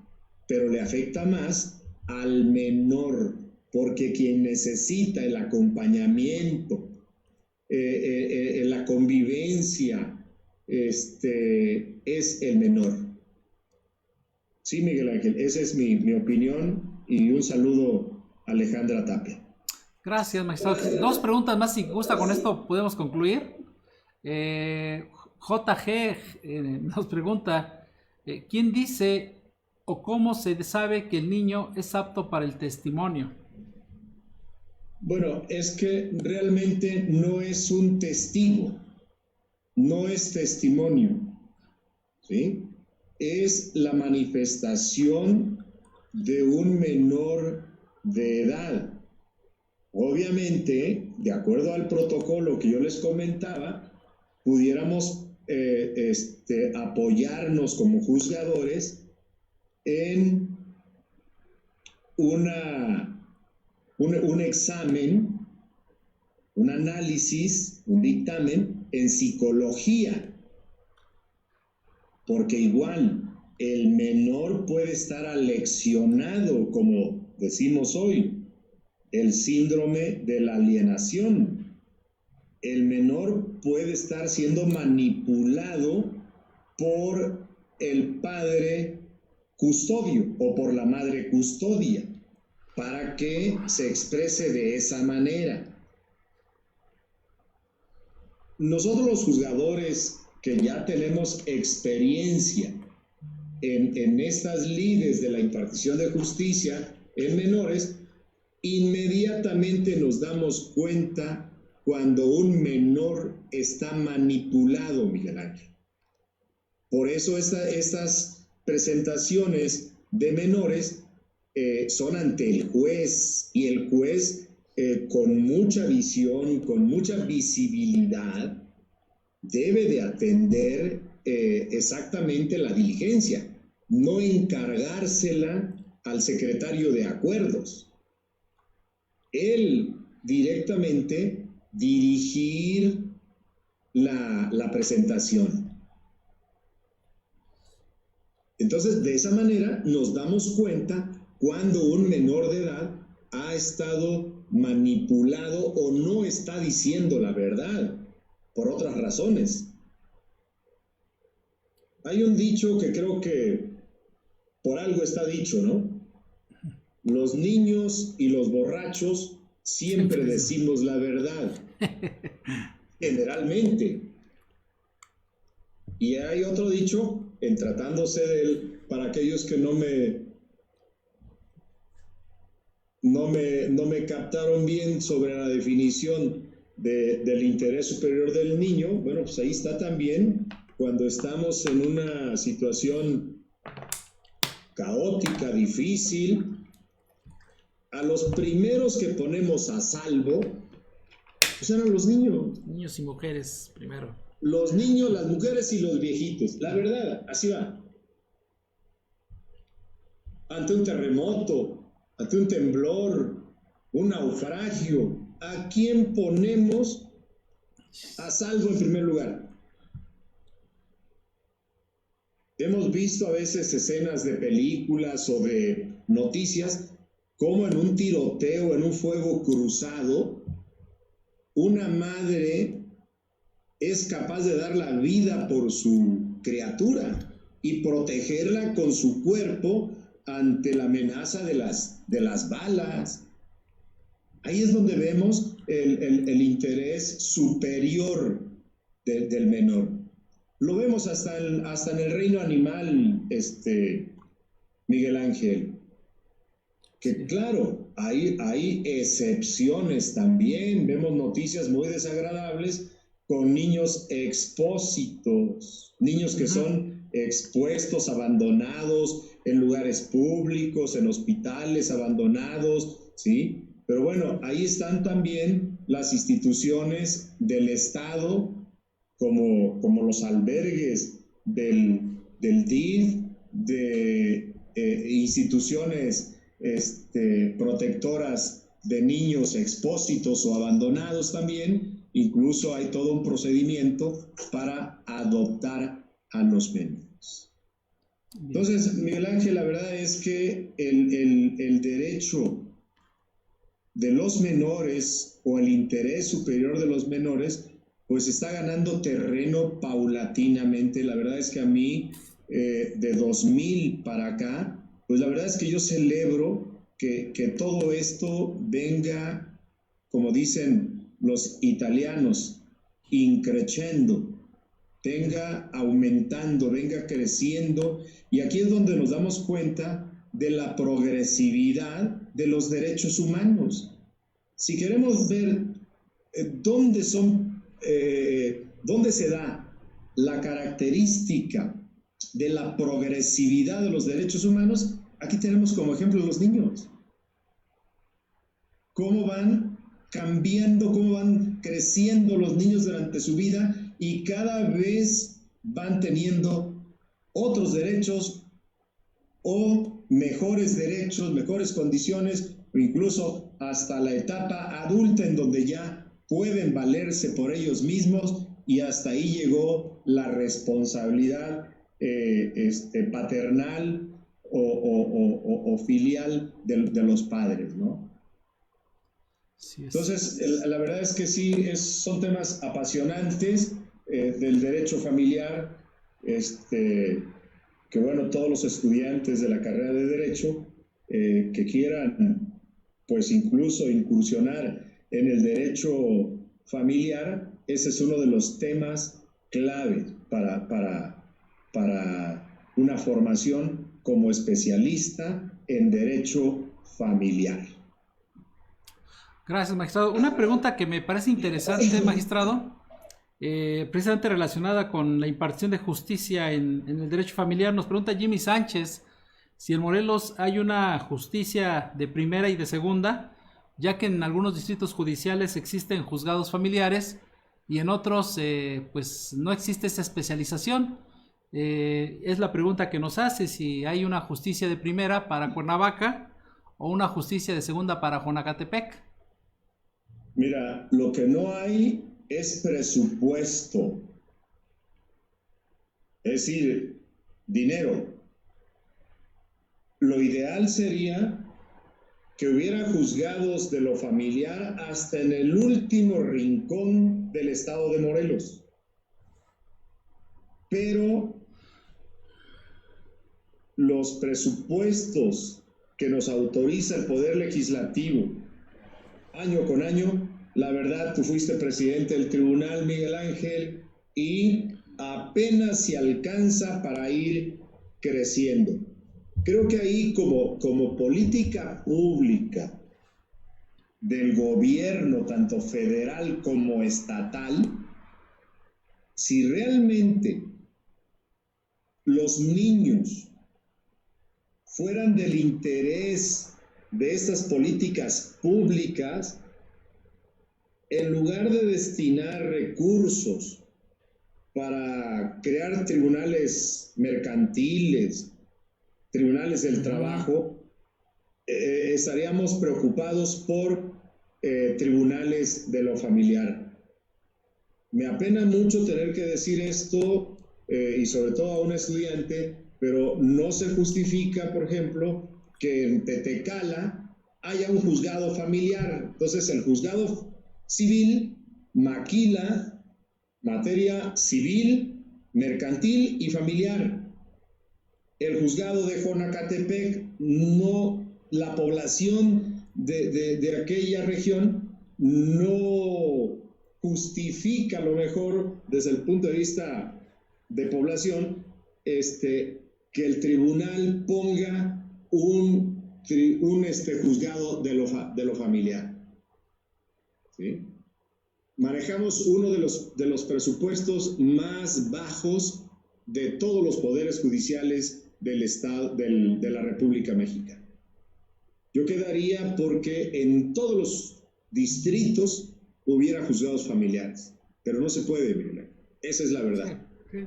pero le afecta más al menor, porque quien necesita el acompañamiento, la convivencia, es el menor. Sí, Miguel Ángel, esa es mi opinión, y un saludo a Alejandra Tapia. Gracias, magistrado. Dos preguntas más, si gusta, con esto podemos concluir. JG nos pregunta, ¿quién dice o cómo se sabe que el niño es apto para el testimonio? Bueno, es que realmente no es un testigo, no es testimonio, ¿sí? Es la manifestación de un menor de edad. Obviamente, de acuerdo al protocolo que yo les comentaba, pudiéramos apoyarnos como juzgadores en un examen, un análisis, un dictamen en psicología, porque igual el menor puede estar aleccionado, como decimos hoy, el síndrome de la alienación. el menor puede estar siendo manipulado por el padre custodio o por la madre custodia para que se exprese de esa manera. Nosotros los juzgadores que ya tenemos experiencia en estas lides de la impartición de justicia en menores, inmediatamente nos damos cuenta cuando un menor está manipulado, Miguel Ángel. Por eso estas presentaciones de menores son ante el juez, y el juez con mucha visión, con mucha visibilidad, debe de atender exactamente la diligencia, no encargársela al secretario de acuerdos. Él directamente dirigir la presentación. Entonces, de esa manera nos damos cuenta cuando un menor de edad ha estado manipulado o no está diciendo la verdad por otras razones. Hay un dicho que creo que por algo está dicho, ¿no? Los niños y los borrachos siempre decimos la verdad, generalmente. Y hay otro dicho, en tratándose de él, para aquellos que no me captaron bien sobre la definición del interés superior del niño. Bueno, pues ahí está también cuando estamos en una situación caótica, difícil. A los primeros que ponemos a salvo, pues eran los niños. Niños y mujeres primero. Los niños, las mujeres y los viejitos. La verdad, así va. Ante un terremoto, ante un temblor, un naufragio, ¿a quién ponemos a salvo en primer lugar? Hemos visto a veces escenas de películas o de noticias como en un tiroteo, en un fuego cruzado, una madre es capaz de dar la vida por su criatura y protegerla con su cuerpo ante la amenaza de las balas. Ahí es donde vemos el interés superior del menor. Lo vemos hasta en el reino animal, Miguel Ángel. Que claro, hay excepciones también. Vemos noticias muy desagradables con niños expósitos, niños que son expuestos, abandonados en lugares públicos, en hospitales abandonados, ¿sí? Pero bueno, ahí están también las instituciones del Estado, como los albergues del DIF, de instituciones protectoras de niños expósitos o abandonados también. Incluso hay todo un procedimiento para adoptar a los menores. Entonces, Miguel Ángel, la verdad es que el derecho de los menores o el interés superior de los menores pues está ganando terreno paulatinamente. La verdad es que a mí, de 2000 para acá, pues la verdad es que yo celebro que todo esto venga, como dicen los italianos, increciendo, venga aumentando, venga creciendo. Y aquí es donde nos damos cuenta de la progresividad de los derechos humanos. Si queremos ver dónde se da la característica de la progresividad de los derechos humanos, aquí tenemos como ejemplo los niños. Cómo van cambiando, cómo van creciendo los niños durante su vida y cada vez van teniendo otros derechos o mejores derechos, mejores condiciones, o incluso hasta la etapa adulta en donde ya pueden valerse por ellos mismos, y hasta ahí llegó la responsabilidad paternal o filial de los padres, ¿no? Sí es. Entonces, la verdad es que sí, son temas apasionantes del derecho familiar, este, que bueno, todos los estudiantes de la carrera de Derecho que quieran, pues incluso incursionar en el derecho familiar, ese es uno de los temas clave para una formación como especialista en derecho familiar. Gracias, magistrado. Una pregunta que me parece interesante, magistrado, precisamente relacionada con la impartición de justicia en el derecho familiar. Nos pregunta Jimmy Sánchez si en Morelos hay una justicia de primera y de segunda, ya que en algunos distritos judiciales existen juzgados familiares y en otros pues no existe esa especialización. Es la pregunta que nos hace si hay una justicia de primera para Cuernavaca o una justicia de segunda para Jonacatepec. Mira, lo que no hay es presupuesto, es decir, dinero. Lo ideal sería que hubiera juzgados de lo familiar hasta en el último rincón del estado de Morelos. Pero los presupuestos que nos autoriza el Poder Legislativo año con año, la verdad, tú fuiste presidente del tribunal, Miguel Ángel, y apenas se alcanza para ir creciendo. Creo que ahí como política pública del gobierno, tanto federal como estatal, si realmente los niños fueran del interés de estas políticas públicas, en lugar de destinar recursos para crear tribunales mercantiles, tribunales del trabajo, estaríamos preocupados por tribunales de lo familiar. Me apena mucho tener que decir esto, y sobre todo a un estudiante, pero no se justifica, por ejemplo, que en Tetecala haya un juzgado familiar. Entonces el juzgado civil maquila materia civil, mercantil y familiar. El juzgado de Jonacatepec, no, la población de aquella región no justifica a lo mejor desde el punto de vista de población que el tribunal ponga un juzgado de lo familiar. ¿Sí? Manejamos uno de los presupuestos más bajos de todos los poderes judiciales del Estado, de la República Mexicana. Yo quedaría porque en todos los distritos hubiera juzgados familiares, pero no se puede, Miguel. Esa es la verdad. Sí,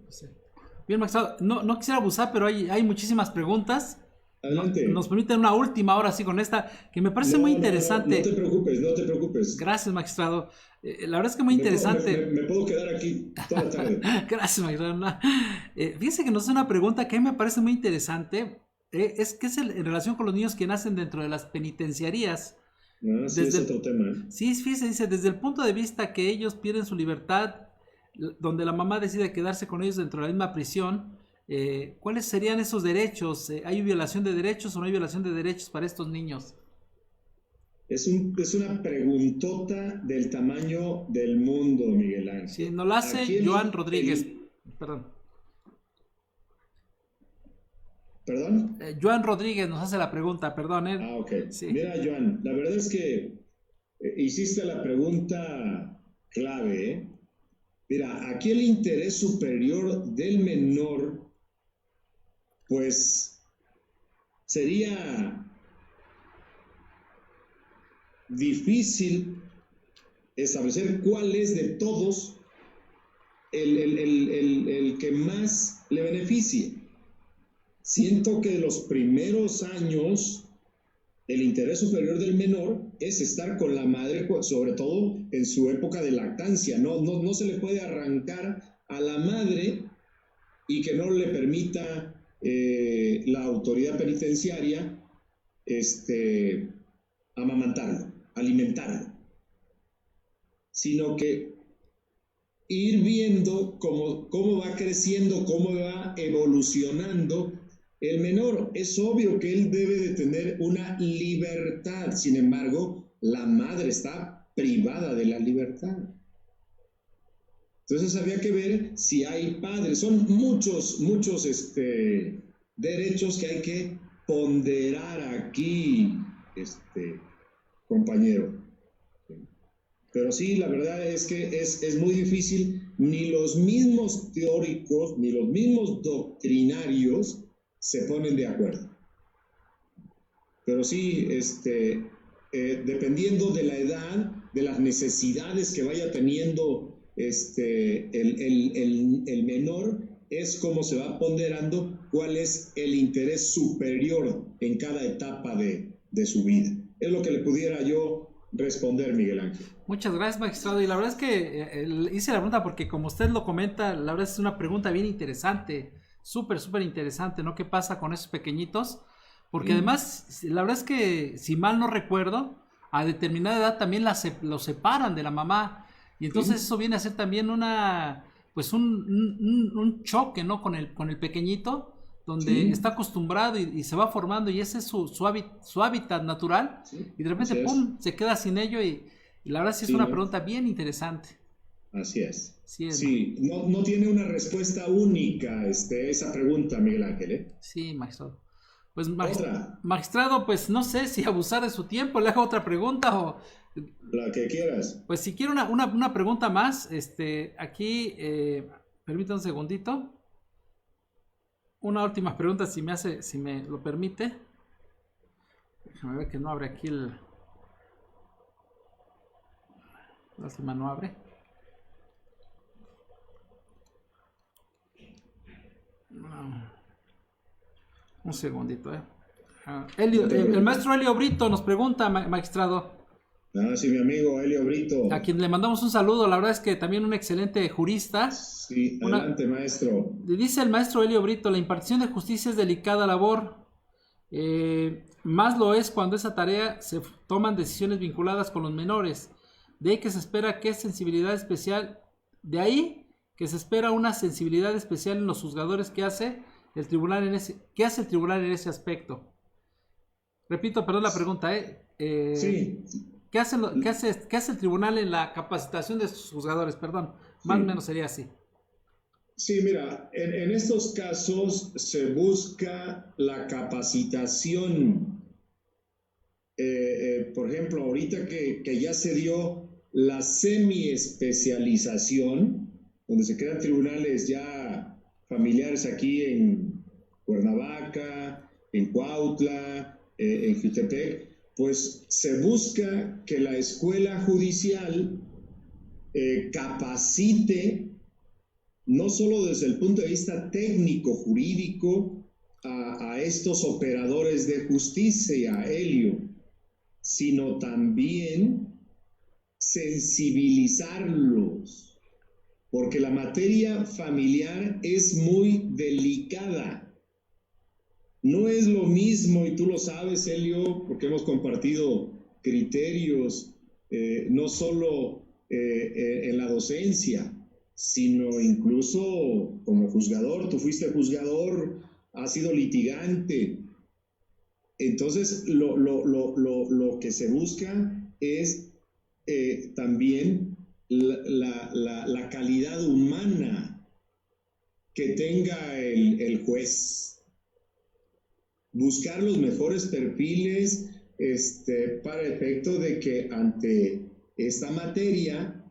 sí. Bien, magistrado, no quisiera abusar, pero hay muchísimas preguntas. Adelante. Nos permiten una última hora así con esta, que me parece muy interesante. No te preocupes, no te preocupes. Gracias, magistrado. La verdad es que muy interesante. Me puedo quedar aquí toda la tarde. Gracias, magistrado. Fíjese que nos hace una pregunta que a mí me parece muy interesante. Es en relación con los niños que nacen dentro de las penitenciarías. Sí, es otro tema. Sí, fíjese, dice, desde el punto de vista que ellos pierden su libertad, donde la mamá decide quedarse con ellos dentro de la misma prisión, ¿cuáles serían esos derechos? ¿Hay violación de derechos o no hay violación de derechos para estos niños? Es una preguntota del tamaño del mundo, Miguel Ángel. Sí, nos lo hace Joan Rodríguez. Perdón. ¿Perdón? Joan Rodríguez nos hace la pregunta, perdón. Ok. Sí. Mira, Joan, la verdad es que hiciste la pregunta clave, ¿eh? Mira, aquí el interés superior del menor, pues, sería difícil establecer cuál es de todos el que más le beneficie. Siento que los primeros años el interés superior del menor es estar con la madre, sobre todo en su época de lactancia. No se le puede arrancar a la madre y que no le permita la autoridad penitenciaria amamantarlo. alimentarlo, sino que ir viendo cómo va creciendo, cómo va evolucionando el menor. Es obvio que él debe de tener una libertad, sin embargo, la madre está privada de la libertad. Entonces había que ver si hay padres. Son muchos derechos que hay que ponderar aquí, compañero. Pero sí, la verdad es que es muy difícil. Ni los mismos teóricos, ni los mismos doctrinarios se ponen de acuerdo. Pero sí, dependiendo de la edad, de las necesidades que vaya teniendo el menor, es como se va ponderando cuál es el interés superior en cada etapa de su vida. Es lo que le pudiera yo responder, Miguel Ángel. Muchas gracias, magistrado. Y la verdad es que hice la pregunta porque, como usted lo comenta, la verdad es una pregunta bien interesante, súper interesante, ¿no? ¿Qué pasa con esos pequeñitos? Porque además, la verdad es que, si mal no recuerdo, a determinada edad también los separan de la mamá. Y entonces eso viene a ser también un choque, ¿no? Con el pequeñito, donde está acostumbrado y se va formando, y ese es su hábitat natural, y de repente, ¡pum!, se queda sin ello, y la verdad sí es una pregunta bien interesante. Así es. Sí, no tiene una respuesta única esa pregunta, Miguel Ángel, ¿eh? Sí, magistrado. Pues, magistrado, pues no sé si abusar de su tiempo, le hago otra pregunta o... La que quieras. Pues si quiero una pregunta más, aquí, permítame un segundito. Una última pregunta, si me lo permite. Déjame ver que no abre aquí el... Lástima, no abre. Un segundito, el maestro Helio Brito nos pregunta, magistrado. Sí, mi amigo Helio Brito. A quien le mandamos un saludo, la verdad es que también un excelente jurista. Sí, adelante, maestro. Dice el maestro Helio Brito: la impartición de justicia es delicada labor. Más lo es cuando esa tarea se toman decisiones vinculadas con los menores. De ahí que se espera una sensibilidad especial en los juzgadores que hace el tribunal en ese aspecto. Repito, perdón la pregunta, sí. ¿Qué hace el tribunal en la capacitación de sus juzgadores? Perdón, más o menos sería así. Sí, mira, en estos casos se busca la capacitación. Por ejemplo, ahorita que ya se dio la semi-especialización, donde se crean tribunales ya familiares aquí en Cuernavaca, en Cuautla, en Jutepec, pues se busca que la escuela judicial capacite, no solo desde el punto de vista técnico, jurídico, a estos operadores de justicia, Helio, sino también sensibilizarlos, porque la materia familiar es muy delicada. No es lo mismo, y tú lo sabes, Helio, porque hemos compartido criterios, no solo en la docencia, sino incluso como juzgador. Tú fuiste juzgador, has sido litigante. Entonces, lo que se busca es también la calidad humana que tenga el juez. Buscar los mejores perfiles para efecto de que ante esta materia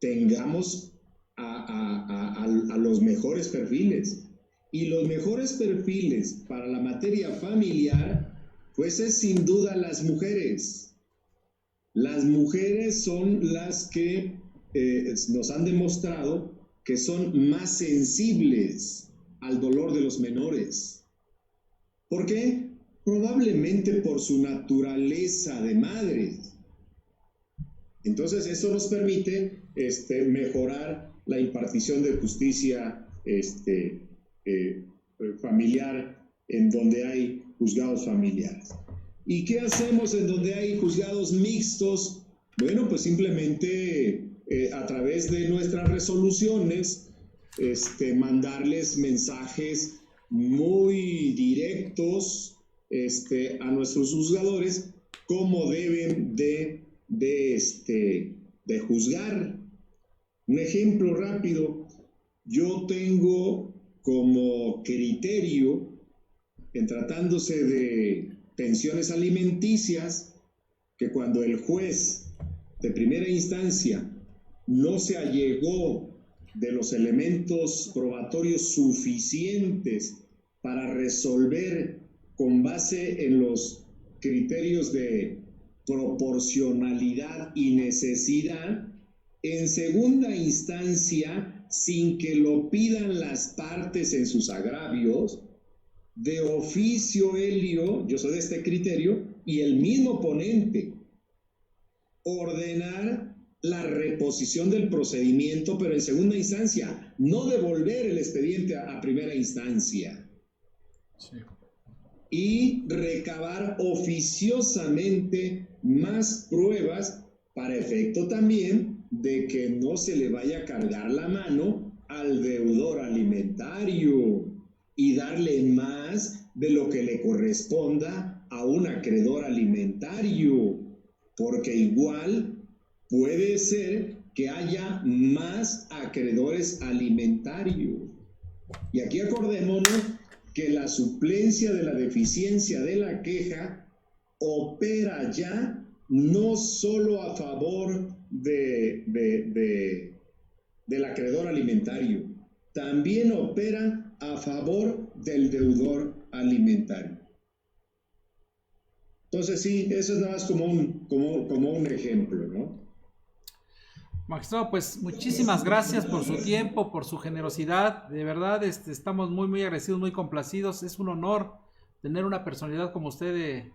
tengamos a los mejores perfiles. Y los mejores perfiles para la materia familiar, pues es sin duda las mujeres. Las mujeres son las que nos han demostrado que son más sensibles al dolor de los menores. ¿Por qué? Probablemente por su naturaleza de madres. Entonces, esto nos permite mejorar la impartición de justicia familiar en donde hay juzgados familiares. ¿Y qué hacemos en donde hay juzgados mixtos? Bueno, pues simplemente a través de nuestras resoluciones, mandarles mensajes muy directos a nuestros juzgadores cómo deben de juzgar. Un ejemplo rápido, yo tengo como criterio, en tratándose de pensiones alimenticias, que cuando el juez de primera instancia no se allegó de los elementos probatorios suficientes para resolver con base en los criterios de proporcionalidad y necesidad, en segunda instancia, sin que lo pidan las partes en sus agravios, de oficio Helio, yo soy de este criterio, y el mismo ponente, ordenar la reposición del procedimiento, pero en segunda instancia, no devolver el expediente a primera instancia. Sí. Y recabar oficiosamente más pruebas para efecto también de que no se le vaya a cargar la mano al deudor alimentario y darle más de lo que le corresponda a un acreedor alimentario, porque igual puede ser que haya más acreedores alimentarios. Y aquí acordémonos que la suplencia de la deficiencia de la queja opera ya no solo a favor del acreedor alimentario, también opera a favor del deudor alimentario. Entonces sí, eso es nada más como un ejemplo, ¿no? Magistrado, pues muchísimas gracias por su tiempo, por su generosidad. De verdad, estamos muy, muy agradecidos, muy complacidos. Es un honor tener una personalidad como usted,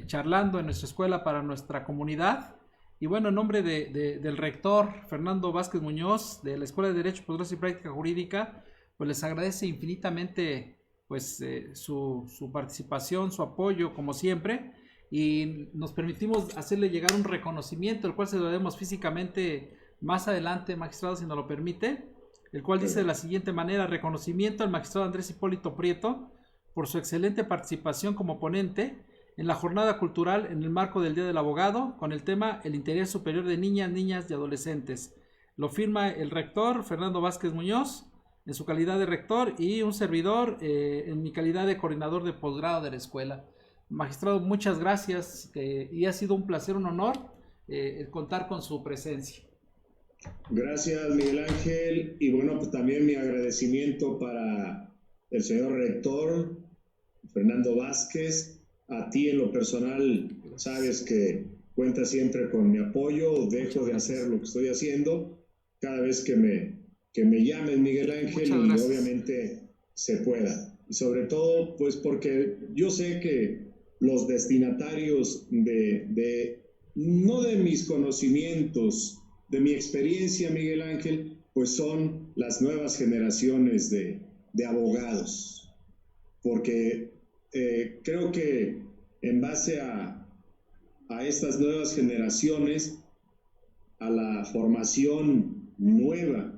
charlando en nuestra escuela para nuestra comunidad. Y bueno, en nombre del rector Fernando Vázquez Muñoz, de la Escuela de Derecho, Posgrado y Práctica Jurídica, pues les agradece infinitamente su participación, su apoyo, como siempre. Y nos permitimos hacerle llegar un reconocimiento, el cual se lo demos físicamente más adelante, magistrado, si nos lo permite, el cual dice de la siguiente manera: reconocimiento al magistrado Andrés Hipólito Prieto por su excelente participación como ponente en la jornada cultural en el marco del Día del Abogado con el tema El interés superior de niñas, niñas y adolescentes. Lo firma el rector Fernando Vázquez Muñoz en su calidad de rector y un servidor en mi calidad de coordinador de posgrado de la escuela. Magistrado, muchas gracias y ha sido un placer, un honor contar con su presencia. Gracias, Miguel Ángel, y bueno, pues también mi agradecimiento para el señor rector Fernando Vázquez. A ti en lo personal, sabes que cuentas siempre con mi apoyo, dejo de hacer lo que estoy haciendo cada vez que me llamen, Miguel Ángel, y obviamente se pueda. Y sobre todo, pues porque yo sé que los destinatarios no de mis conocimientos, de mi experiencia, Miguel Ángel, pues son las nuevas generaciones de abogados, porque creo que en base a estas nuevas generaciones, a la formación nueva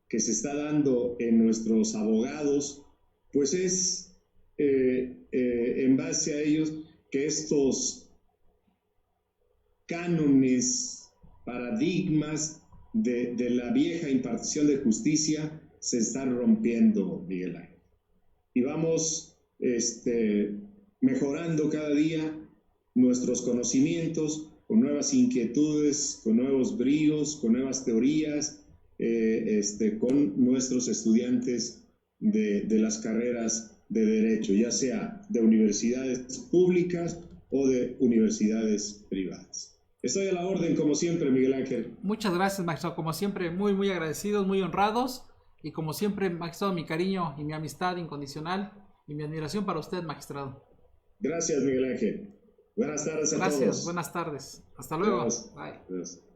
que se está dando en nuestros abogados, pues es en base a ellos que estos cánones, paradigmas de la vieja impartición de justicia se están rompiendo, Miguel Ángel. Y vamos mejorando cada día nuestros conocimientos con nuevas inquietudes, con nuevos bríos, con nuevas teorías, con nuestros estudiantes de las carreras de Derecho, ya sea de universidades públicas o de universidades privadas. Estoy a la orden, como siempre, Miguel Ángel. Muchas gracias, magistrado. Como siempre, muy, muy agradecidos, muy honrados. Y como siempre, magistrado, mi cariño y mi amistad incondicional y mi admiración para usted, magistrado. Gracias, Miguel Ángel. Buenas tardes a todos. Gracias, buenas tardes. Hasta luego. Gracias. Bye. Gracias.